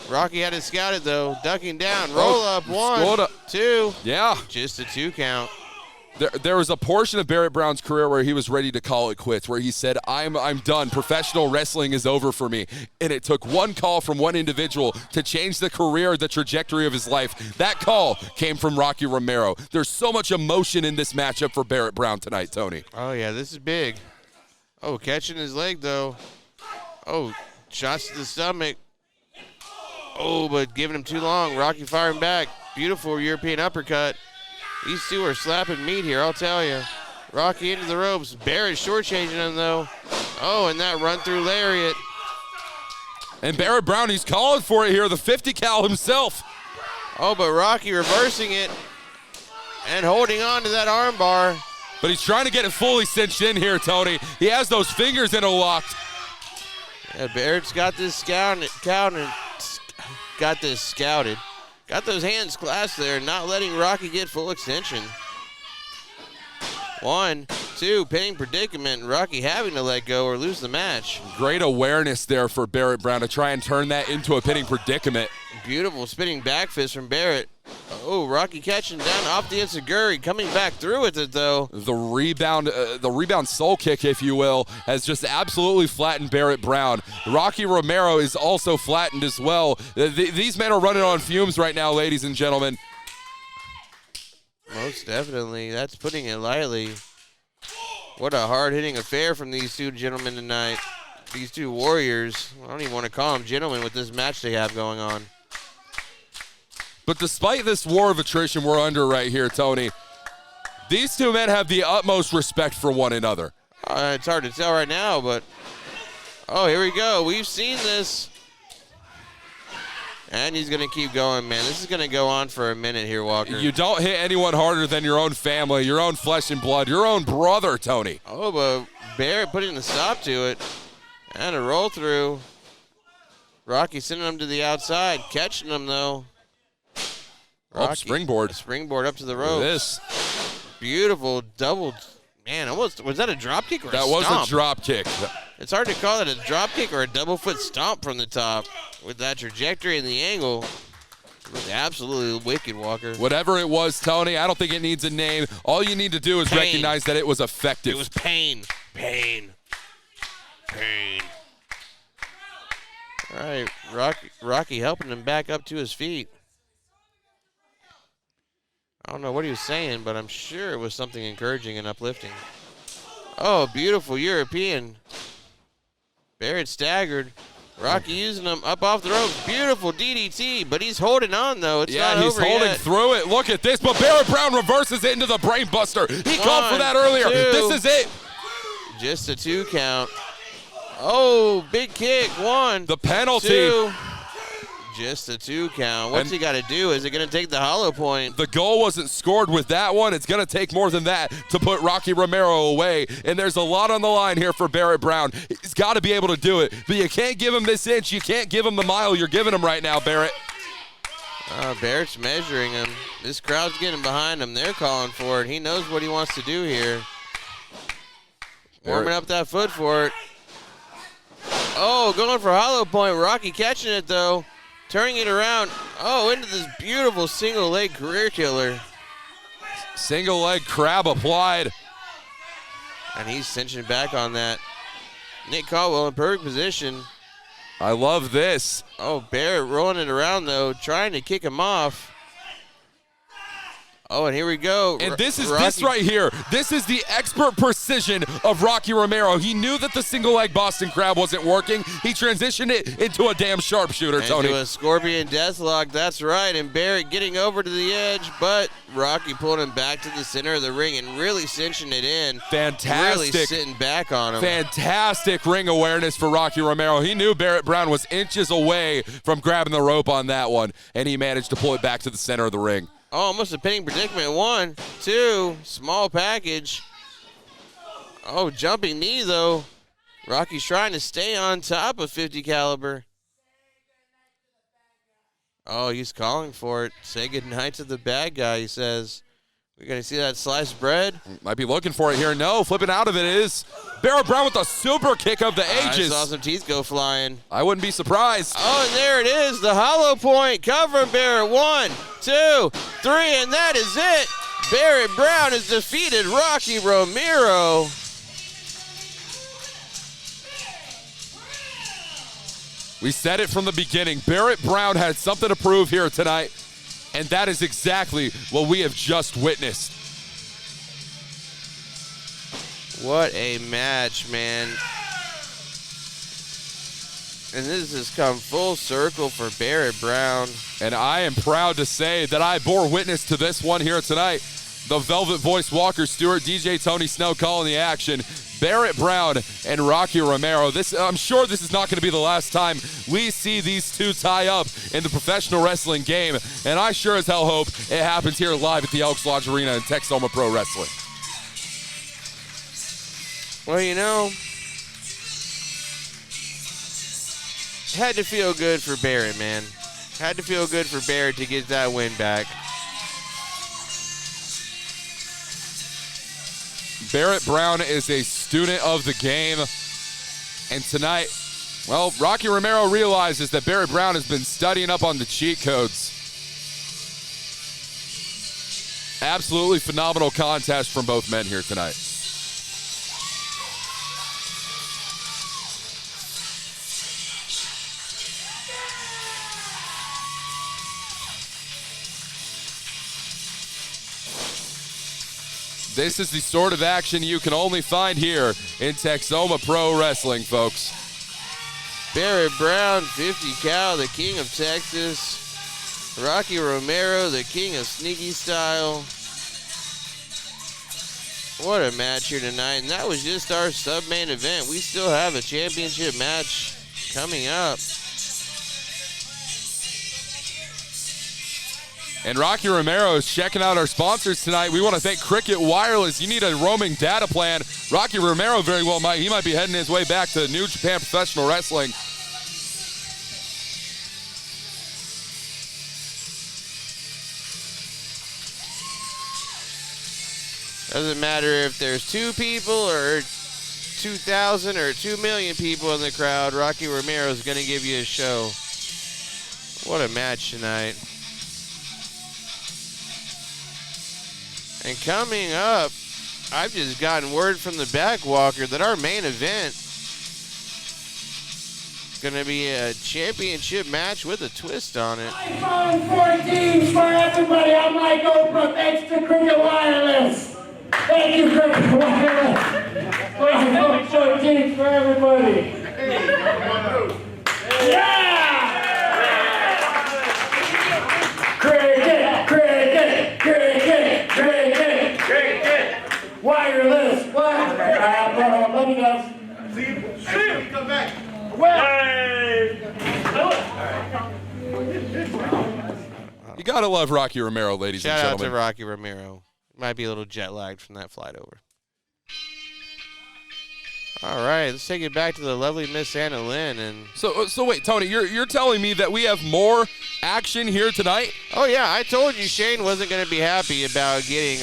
Rocky had it scouted though. Ducking down. Roll up. 1, 2. Yeah. Just a 2 count. There was a portion of Barrett Brown's career where he was ready to call it quits, where he said, I'm done. Professional wrestling is over for me. And it took one call from one individual to change the career, the trajectory of his life. That call came from Rocky Romero. There's so much emotion in this matchup for Barrett Brown tonight, Tony. Oh, yeah, this is big. Oh, catching his leg, though. Oh, shots to the stomach. Oh, but giving him too long. Rocky firing back. Beautiful European uppercut. These two are slapping meat here, I'll tell you. Rocky into the ropes. Barrett shortchanging him, though. Oh, and that run-through lariat. And Barrett Brown, he's calling for it here, the 50 cal himself. Oh, but Rocky reversing it and holding on to that arm bar. But he's trying to get it fully cinched in here, Tony. He has those fingers in a lock. Yeah, Barrett's got this scouted. Got those hands clasped there, not letting Rocky get full extension. 1, 2, pinning predicament. Rocky having to let go or lose the match. Great awareness there for Barrett Brown to try and turn that into a pinning predicament. Beautiful spinning back fist from Barrett. Oh, Rocky catching down off the enziguri, coming back through with it though. The rebound soul kick, if you will, has just absolutely flattened Barrett Brown. Rocky Romero is also flattened as well. These men are running on fumes right now, ladies and gentlemen. Most definitely. That's putting it lightly. What a hard-hitting affair from these two gentlemen tonight. These two warriors. I don't even want to call them gentlemen with this match they have going on. But despite this war of attrition we're under right here, Tony, these two men have the utmost respect for one another. It's hard to tell right now, but... Oh, here we go. We've seen this. And he's going to keep going, man. This is going to go on for a minute here, Walker. You don't hit anyone harder than your own family, your own flesh and blood, your own brother, Tony. Oh, but Barrett putting a stop to it. And a roll through. Rocky sending him to the outside. Catching him, though. Rocky, springboard. Springboard up to the ropes. This. Beautiful double. Man, almost. Was that a drop kick or a stomp? That was a drop kick. It's hard to call it a drop kick or a double foot stomp from the top. With that trajectory and the angle. It was absolutely wicked, Walker. Whatever it was, Tony, I don't think it needs a name. All you need to do is recognize that it was effective. It was pain. Pain. Pain. All right, Rocky helping him back up to his feet. I don't know what he was saying, but I'm sure it was something encouraging and uplifting. Oh, beautiful European. Barrett staggered. Rocky using him up off the ropes. Beautiful DDT, but he's holding on, though. It's not over he's holding yet. through it. Look at this, but Barrett Brown reverses it into the brain buster. He called for that earlier. 2. This is it. Just a 2 count. Oh, big kick. 1. The penalty. 2. Just a 2 count. What's he got to do? Is it going to take the hollow point? The goal wasn't scored with that one. It's going to take more than that to put Rocky Romero away. And there's a lot on the line here for Barrett Brown. He's got to be able to do it. But you can't give him this inch. You can't give him the mile you're giving him right now, Barrett. Barrett's measuring him. This crowd's getting behind him. They're calling for it. He knows what he wants to do here. Warming up that foot for it. Oh, going for hollow point. Rocky catching it, though. Turning it around. Oh, into this beautiful single leg career killer. Single leg crab applied. And he's cinching back on that. Nick Caldwell in perfect position. I love this. Oh, Barrett rolling it around, though, trying to kick him off. Oh, and here we go. And this is Rocky. this right here. This is the expert precision of Rocky Romero. He knew that the single leg Boston Crab wasn't working. He transitioned it into a damn sharpshooter, Tony. Into a scorpion deathlock, that's right. And Barrett getting over to the edge, but Rocky pulled him back to the center of the ring and really cinching it in. Fantastic. Really sitting back on him. Fantastic ring awareness for Rocky Romero. He knew Barrett Brown was inches away from grabbing the rope on that one, and he managed to pull it back to the center of the ring. Oh, almost a pinning predicament. 1, 2, small package. Oh, jumping knee, though. Rocky's trying to stay on top of 50 caliber. Oh, he's calling for it. Say goodnight to the bad guy, he says. We're going to see that sliced bread. Might be looking for it here. No, flipping out of it is Barrett Brown with a super kick of the ages. I saw some teeth go flying. I wouldn't be surprised. Oh, and there it is, the hollow point. Cover Barrett. 1, 2, 3, and that is it. Barrett Brown has defeated Rocky Romero. We said it from the beginning. Barrett Brown had something to prove here tonight, and that is exactly what we have just witnessed. What a match, man. And this has come full circle for Barrett Brown. And I am proud to say that I bore witness to this one here tonight. The Velvet Voice Walker Stewart, DJ Tony Snow calling the action. Barrett Brown and Rocky Romero. I'm sure this is not going to be the last time we see these two tie up in the professional wrestling game. And I sure as hell hope it happens here live at the Elks Lodge Arena in Texoma Pro Wrestling. Well, you know, had to feel good for Barrett, man. Had to feel good for Barrett to get that win back. Barrett Brown is a student of the game. And tonight, well, Rocky Romero realizes that Barrett Brown has been studying up on the cheat codes. Absolutely phenomenal contest from both men here tonight. This is the sort of action you can only find here in Texoma Pro Wrestling, folks. Barrett Brown, 50 cal, the king of Texas. Rocky Romero, the king of sneaky style. What a match here tonight. And that was just our sub-main event. We still have a championship match coming up. And Rocky Romero is checking out our sponsors tonight. We want to thank Cricket Wireless. You need a roaming data plan. Rocky Romero very well might. He might be heading his way back to New Japan Professional Wrestling. Doesn't matter if there's 2 people or 2,000 or 2 million people in the crowd. Rocky Romero is going to give you a show. What a match tonight. And coming up, I've just gotten word from the Backwalker that our main event is going to be a championship match with a twist on it. iPhone 14s for everybody. I'm Mike Oprah. Thanks to Cricket Wireless. Thank you, Cricket Wireless. iPhone 14s for everybody. Yeah! Cricket, cricket, cricket, cricket, cricket. Wireless. What? Let me go. See you. Come back. You gotta love Rocky Romero, ladies and Shout out gentlemen. to Rocky Romero. Might be a little jet lagged from that flight over. All right, let's take it back to the lovely Miss Anna Lynn. And So wait, Tony, you're telling me that we have more action here tonight? oh yeah, I told you Shane wasn't going to be happy about getting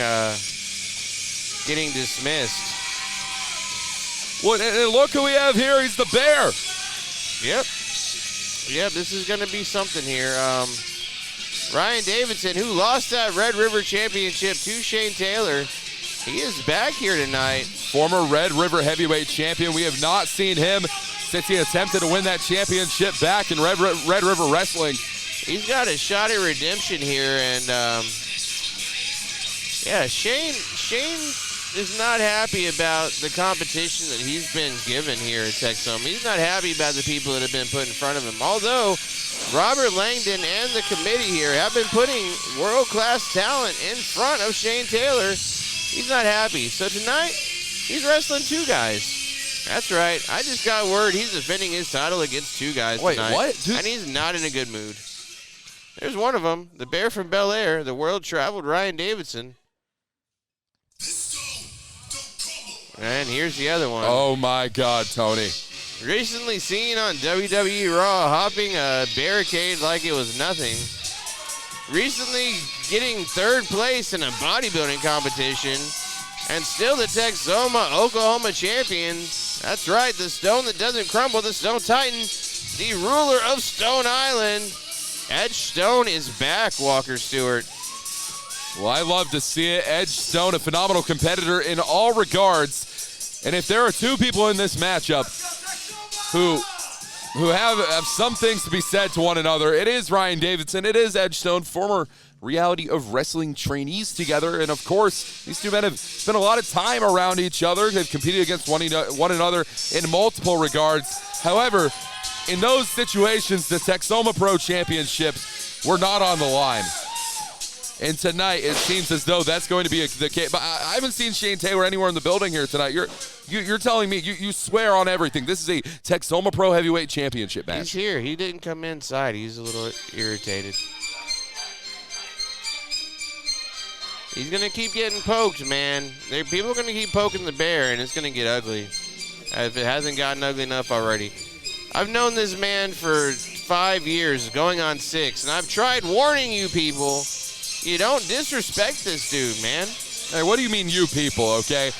dismissed. Well, and look who we have here. He's the Bear. Yep. Yep, this is going to be something here. Ryan Davidson, who lost that Red River Championship to Shane Taylor, he is back here tonight. Former Red River heavyweight champion. We have not seen him since he attempted to win that championship back in Red River Wrestling. He's got a shot at redemption here, and yeah, Shane is not happy about the competition that he's been given here at Texoma. He's not happy about the people that have been put in front of him. Although Robert Langdon and the committee here have been putting world-class talent in front of Shane Taylor, he's not happy. So tonight, he's wrestling two guys. That's right. I just got word he's defending his title against two guys tonight. Wait, what? Dude. And he's not in a good mood. There's one of them, the Bear from Bel Air, the world-traveled Ryan Davidson. And here's the other one. Oh, my God, Tony. Recently seen on WWE Raw hopping a barricade like it was nothing. Recently getting third place in a bodybuilding competition. And still the Texoma, Oklahoma champion. That's right, the stone that doesn't crumble, the Stone Titan, the ruler of Stone Island. Edge Stone is back, Walker Stewart. Well, I love to see it. Edge Stone, a phenomenal competitor in all regards. And if there are two people in this matchup who have some things to be said to one another, it is Ryan Davidson, it is Edge Stone, former Reality of Wrestling trainees together. And of course, these two men have spent a lot of time around each other. They've competed against one another in multiple regards. However, in those situations, the Texoma Pro Championships were not on the line. And tonight, it seems as though that's going to be the case. But I haven't seen Shane Taylor anywhere in the building here tonight. You're telling me you swear on everything. This is a Texoma Pro Heavyweight Championship match. He's here. He didn't come inside. He's a little irritated. He's going to keep getting poked, man. People are going to keep poking the bear, and it's going to get ugly. If it hasn't gotten ugly enough already. I've known this man for 5 years, going on 6, and I've tried warning you people. You don't disrespect this dude, man. Hey, what do you mean, you people, okay?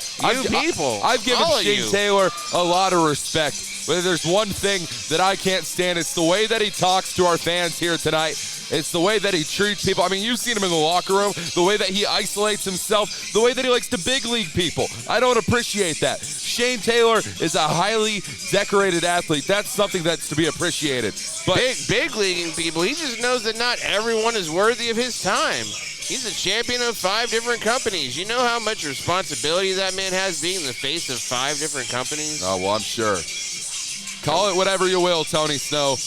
People. I've given All of Shane you. Taylor a lot of respect. But there's one thing that I can't stand. It's the way that he talks to our fans here tonight. It's the way that he treats people. I mean, you've seen him in the locker room, the way that he isolates himself, the way that he likes to big league people. I don't appreciate that. Shane Taylor is a highly decorated athlete. That's something that's to be appreciated. But Big leaguing people. He just knows that not everyone is worthy of his time. He's a champion of 5 different companies. You know how much responsibility that man has being the face of 5 different companies? Oh, well, I'm sure. Call it whatever you will, Tony Snow.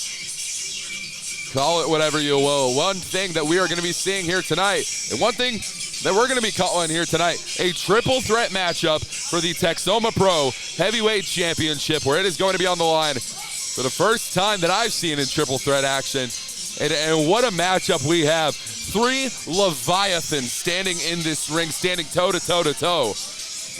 Call it whatever you will. One thing that we are going to be seeing here tonight, and one thing that we're going to be calling here tonight, a triple threat matchup for the Texoma Pro Heavyweight Championship, where it is going to be on the line for the first time that I've seen in triple threat action. And what a matchup we have. 3 Leviathans standing in this ring, standing toe-to-toe to toe.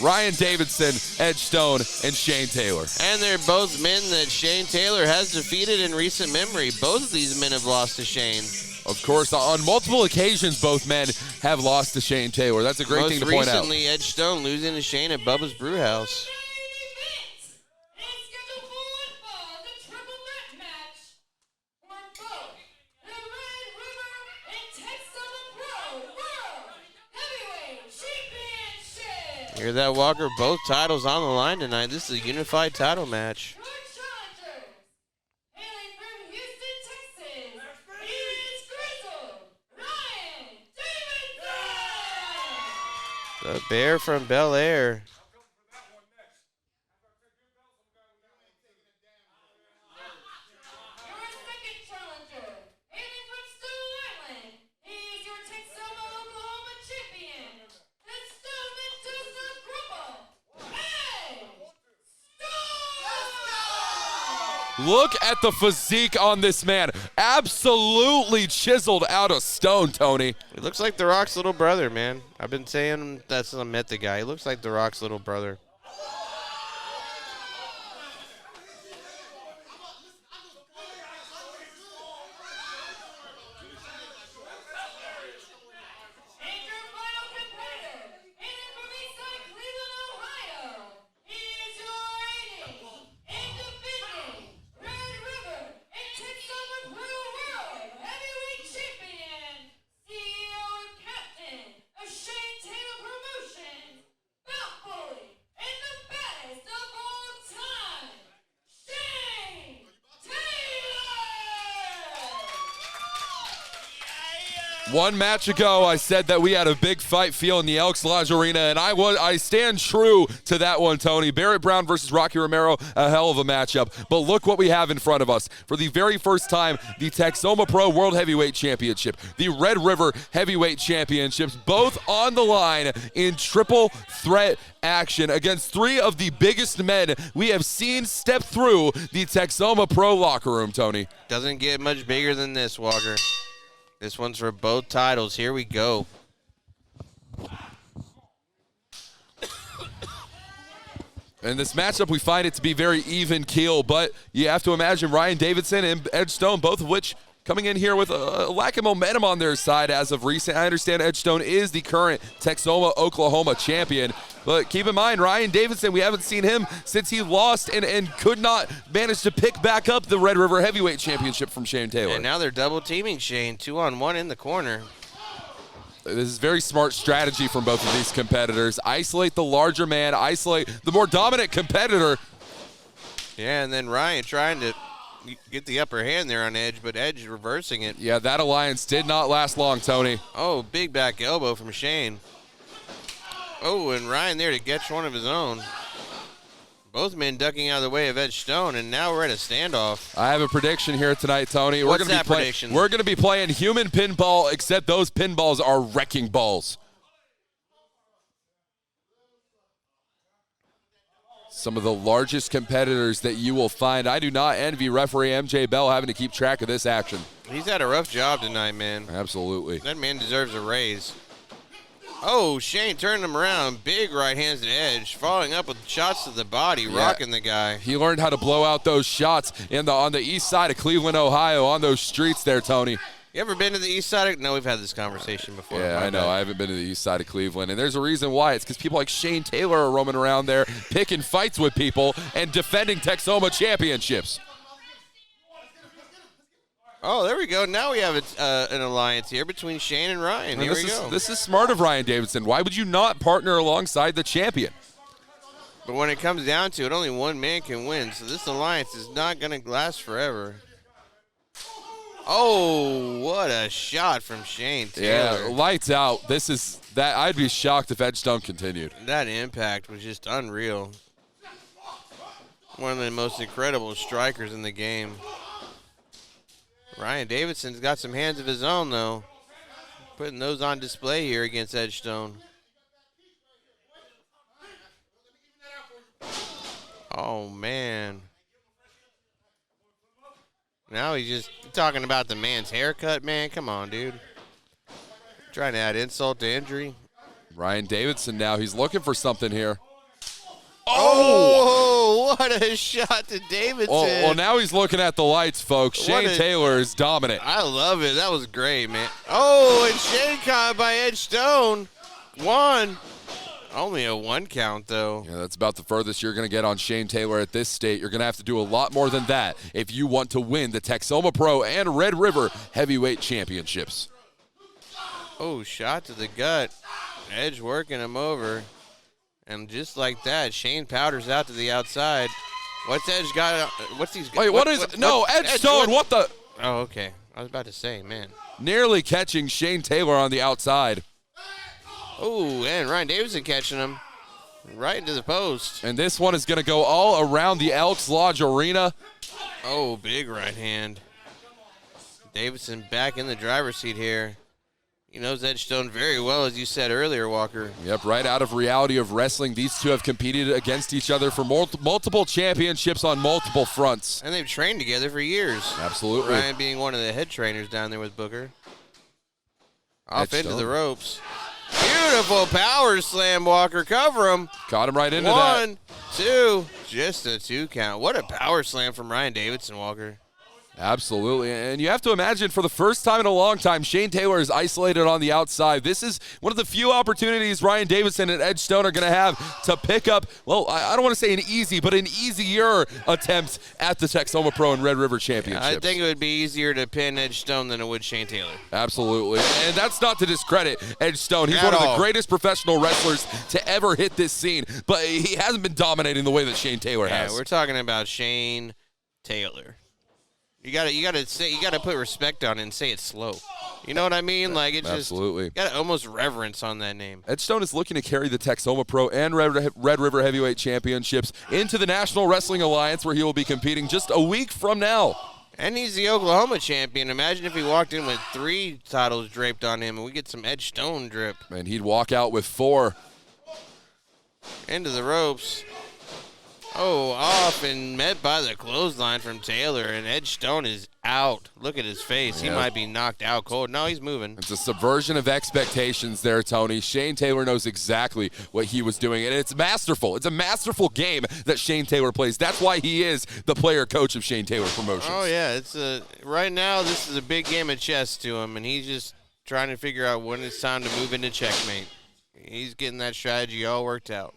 Ryan Davidson, Edge Stone, and Shane Taylor. And they're both men that Shane Taylor has defeated in recent memory. Both of these men have lost to Shane. Of course, on multiple occasions, both men have lost to Shane Taylor. That's a great thing to point out. Most recently, Edge Stone losing to Shane at Bubba's Brewhouse. Hear that, Walker? Both titles on the line tonight. This is a unified title match. The Bear from Bel Air. Look at the physique on this man. Absolutely chiseled out of stone, Tony. He looks like The Rock's little brother, man. I've been saying that since I met the guy. He looks like The Rock's little brother. One match ago, I said that we had a big fight feel in the Elks Lodge Arena, and I stand true to that one, Tony. Barrett Brown versus Rocky Romero, a hell of a matchup. But look what we have in front of us. For the very first time, the Texoma Pro World Heavyweight Championship, the Red River Heavyweight Championships, both on the line in triple threat action against three of the biggest men we have seen step through the Texoma Pro locker room, Tony. Doesn't get much bigger than this, Walker. This one's for both titles. Here we go. In this matchup, we find it to be very even keel, but you have to imagine Ryan Davidson and Edge Stone, both of which coming in here with a lack of momentum on their side as of recent. I understand Edge Stone is the current Texoma, Oklahoma champion, but keep in mind, Ryan Davidson, we haven't seen him since he lost and could not manage to pick back up the Red River Heavyweight Championship from Shane Taylor. And now they're double teaming Shane, 2-on-1 in the corner. This is very smart strategy from both of these competitors. Isolate the larger man, isolate the more dominant competitor. Yeah, and then Ryan trying to get the upper hand there on Edge, but Edge reversing it. Yeah, that alliance did not last long, Tony. Oh, big back elbow from Shane. Oh, and Ryan there to catch one of his own. Both men ducking out of the way of Edge Stone, and now we're at a standoff. I have a prediction here tonight, Tony. What's that prediction? We're going to be playing human pinball, except those pinballs are wrecking balls. Some of the largest competitors that you will find. I do not envy referee MJ Bell having to keep track of this action. He's had a rough job tonight, man. Absolutely. That man deserves a raise. Oh, Shane turning him around. Big right hands to Edge. Following up with shots to the body, rocking the guy. He learned how to blow out those shots on the east side of Cleveland, Ohio, on those streets there, Tony. You ever been to the east side of... No, we've had this conversation before. Yeah, I know. I haven't been to the east side of Cleveland, and there's a reason why. It's because people like Shane Taylor are roaming around there, picking fights with people and defending Texoma championships. Oh, there we go. Now we have an alliance here between Shane and Ryan. Here we go. This is smart of Ryan Davidson. Why would you not partner alongside the champion? But when it comes down to it, only one man can win, so this alliance is not going to last forever. Oh, what a shot from Shane Taylor. Yeah, lights out. I'd be shocked if Edge Stone continued. That impact was just unreal. One of the most incredible strikers in the game. Ryan Davidson's got some hands of his own, though. Putting those on display here against Edge Stone. Oh, man. Now he's just talking about the man's haircut, man. Come on, dude. Trying to add insult to injury. Ryan Davidson now, he's looking for something here. Oh, what a shot to Davidson. Well, now he's looking at the lights, folks. Shane Taylor is dominant. I love it. That was great, man. Oh, and Shane caught by Edge Stone. One. Only a one count, though. Yeah, that's about the furthest you're going to get on Shane Taylor at this state. You're going to have to do a lot more than that if you want to win the Texoma Pro and Red River Heavyweight Championships. Oh, shot to the gut. Edge working him over. And just like that, Shane powders out to the outside. What's Edge got? What's these? Wait, Edge Stone, what the? Oh, okay. I was about to say, man. Nearly catching Shane Taylor on the outside. Oh, and Ryan Davidson catching him right into the post. And this one is going to go all around the Elks Lodge Arena. Oh, big right hand. Davidson back in the driver's seat here. He knows Edge Stone very well, as you said earlier, Walker. Yep, right out of Reality of Wrestling. These two have competed against each other for multiple championships on multiple fronts. And they've trained together for years. Absolutely. Ryan being one of the head trainers down there with Booker. Off into the ropes. Beautiful power slam, Walker. Cover him. Caught him right into that. 1, 2. Just a 2 count. What a power slam from Ryan Davidson, Walker. Absolutely, and you have to imagine for the first time in a long time, Shane Taylor is isolated on the outside. This is one of the few opportunities Ryan Davidson and Edge Stone are going to have to pick up, well, I don't want to say an easy, but an easier attempt at the Texoma Pro and Red River Championships. I think it would be easier to pin Edge Stone than it would Shane Taylor. Absolutely, and that's not to discredit Edge Stone. He's one of the greatest professional wrestlers to ever hit this scene, but he hasn't been dominating the way that Shane Taylor has. We're talking about Shane Taylor. You gotta put respect on it and say it slow. You know what I mean? Like, it's Absolutely. just got almost reverence on that name. Edgestone is looking to carry the Texoma Pro and Red River Heavyweight Championships into the National Wrestling Alliance, where he will be competing just a week from now. And he's the Oklahoma champion. Imagine if he walked in with 3 titles draped on him and we get some Edgestone drip. And he'd walk out with 4. Into the ropes. Oh, off and met by the clothesline from Taylor, and Edgestone is out. Look at his face. He might be knocked out cold. No, he's moving. It's a subversion of expectations there, Tony. Shane Taylor knows exactly what he was doing, and it's masterful. It's a masterful game that Shane Taylor plays. That's why he is the player coach of Shane Taylor Promotions. Oh, yeah. Right now, this is a big game of chess to him, and he's just trying to figure out when it's time to move into checkmate. He's getting that strategy all worked out.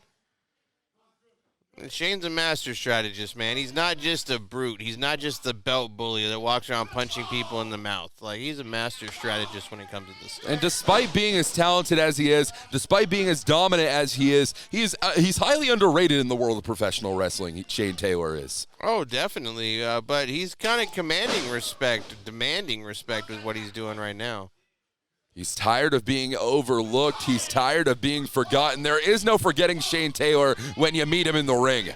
Shane's a master strategist, man. He's not just a brute. He's not just the belt bully that walks around punching people in the mouth. Like, he's a master strategist when it comes to this stuff. And despite being as talented as he is, despite being as dominant as he is, he's highly underrated in the world of professional wrestling. Shane Taylor is. Oh, definitely. But he's kind of demanding respect with what he's doing right now. He's tired of being overlooked. He's tired of being forgotten. There is no forgetting Shane Taylor when you meet him in the ring.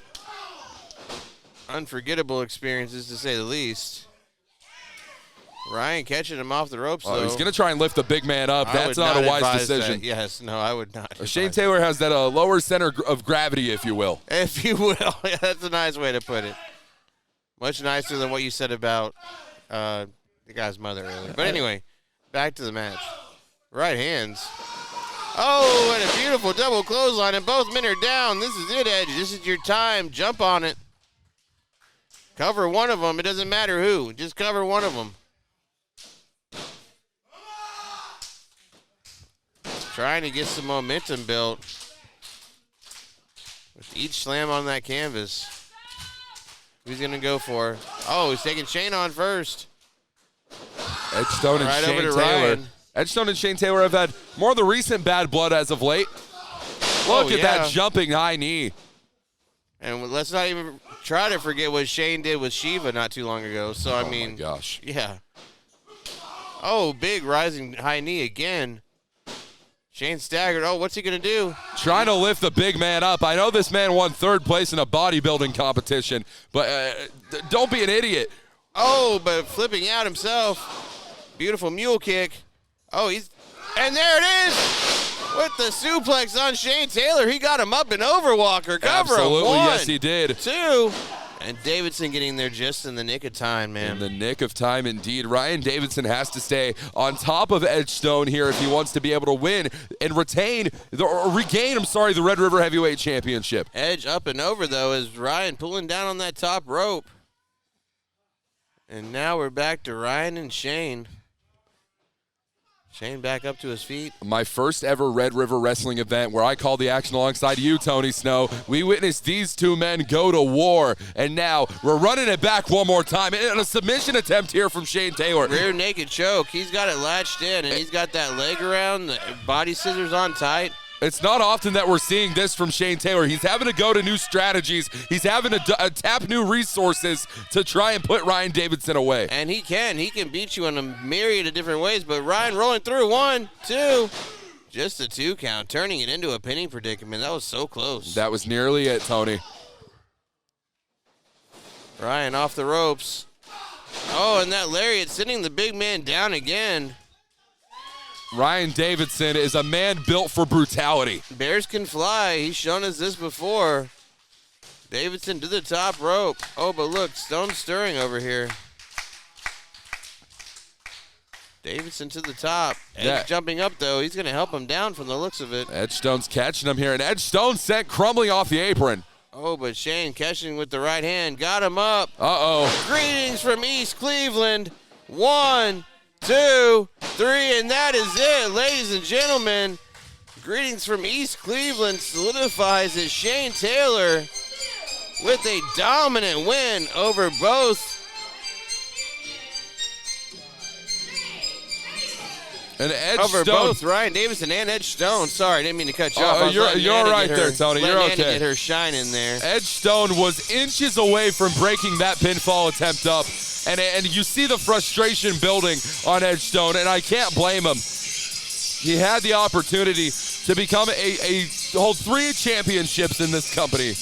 Unforgettable experiences, to say the least. Ryan catching him off the ropes, though. Oh, he's going to try and lift the big man up. That's not a wise decision. That. Yes, no, I would not. Shane Taylor has that lower center of gravity, if you will. If you will. Yeah, that's a nice way to put it. Much nicer than what you said about the guy's mother earlier. But anyway, back to the match. Right hands. Oh, and a beautiful double clothesline, and both men are down. This is it, Edge. This is your time. Jump on it. Cover one of them. It doesn't matter who. Just cover one of them. Trying to get some momentum built with each slam on that canvas. Who's going to go for? Oh, he's taking Shane on first. Edgestone and Shane Taylor. Ryan. Edgestone and Shane Taylor have had more of the recent bad blood as of late. Look at that jumping high knee. And let's not even try to forget what Shane did with Shiva not too long ago. So, I mean. Oh, my gosh. Yeah. Oh, big rising high knee again. Shane staggered. Oh, what's he going to do? Trying to lift the big man up. I know this man won 3rd place in a bodybuilding competition, but don't be an idiot. Oh, but flipping out himself. Beautiful mule kick. Oh, and there it is with the suplex on Shane Taylor. He got him up and overwalker. Cover Absolutely, him. 1, yes, he did. 2, and Davidson getting there just in the nick of time, man. In the nick of time, indeed. Ryan Davidson has to stay on top of Edgestone here if he wants to be able to win and regain the Red River Heavyweight Championship. Edge up and over, though, as Ryan pulling down on that top rope. And now we're back to Ryan and Shane. Shane back up to his feet. My first ever Red River Wrestling event where I called the action alongside you, Tony Snow. We witnessed these two men go to war, and now we're running it back one more time. And a submission attempt here from Shane Taylor. Rear naked choke. He's got it latched in, and he's got that leg around, the body scissors on tight. It's not often that we're seeing this from Shane Taylor. He's having to go to new strategies. He's having to tap new resources to try and put Ryan Davidson away. And he can. He can beat you in a myriad of different ways. But Ryan rolling through. 1, 2. Just a 2 count, turning it into a pinning predicament. That was so close. That was nearly it, Tony. Ryan off the ropes. Oh, and that lariat sending the big man down again. Ryan Davidson is a man built for brutality. Bears can fly. He's shown us this before. Davidson to the top rope. Oh, but look, Stone stirring over here. Davidson to the top. Edge jumping up, though. He's going to help him down from the looks of it. Edgestone's catching him here, and Edgestone sent crumbling off the apron. Oh, but Shane catching with the right hand. Got him up. Uh-oh. Greetings from East Cleveland. 1, 2, 3, and that is it, ladies and gentlemen. Greetings from East Cleveland solidifies as Shane Taylor with a dominant win over both And Edge Over Stone. both Ryan Davidson and Edge Stone. Sorry, I didn't mean to cut you off. I was you're letting all Anna right get her- there, Tony. letting You're Anna okay. get her shine in there. Edge Stone was inches away from breaking that pinfall attempt up. And you see the frustration building on Edge Stone, and I can't blame him. He had the opportunity to become hold 3 championships in this company.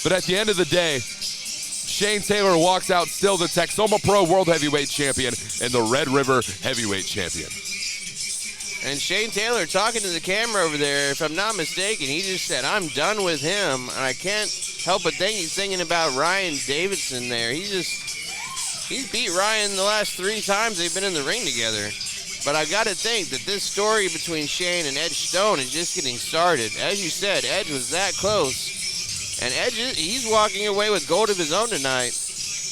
But at the end of the day, Shane Taylor walks out still the Texoma Pro World Heavyweight Champion and the Red River Heavyweight Champion. And Shane Taylor talking to the camera over there, if I'm not mistaken, he just said, I'm done with him. And I can't help but think he's thinking about Ryan Davidson there. He's beat Ryan the last 3 times they've been in the ring together. But I got to think that this story between Shane and Edge Stone is just getting started. As you said, Edge was that close. And Edge, he's walking away with gold of his own tonight.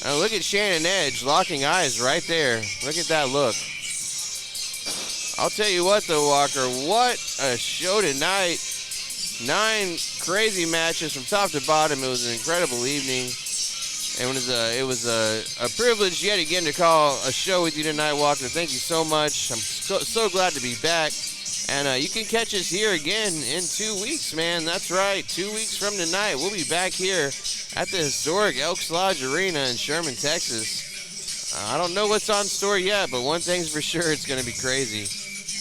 Look at Shane and Edge locking eyes right there. Look at that look. I'll tell you what, though, Walker, what a show tonight. 9 crazy matches from top to bottom. It was an incredible evening. It was a privilege yet again to call a show with you tonight, Walker. Thank you so much. I'm so glad to be back. And you can catch us here again in 2 weeks, man. That's right, 2 weeks from tonight. We'll be back here at the historic Elks Lodge Arena in Sherman, Texas. I don't know what's on store yet, but one thing's for sure, it's going to be crazy.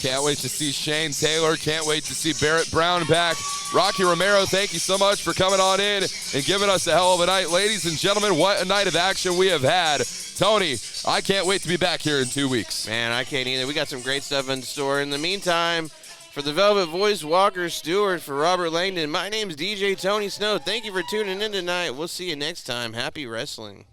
Can't wait to see Shane Taylor. Can't wait to see Barrett Brown back. Rocky Romero, thank you so much for coming on in and giving us a hell of a night. Ladies and gentlemen, what a night of action we have had. Tony, I can't wait to be back here in 2 weeks. Man, I can't either. We got some great stuff in store. In the meantime, for the Velvet Voice, Walker Stewart, for Robert Langdon, my name's DJ Tony Snow. Thank you for tuning in tonight. We'll see you next time. Happy wrestling.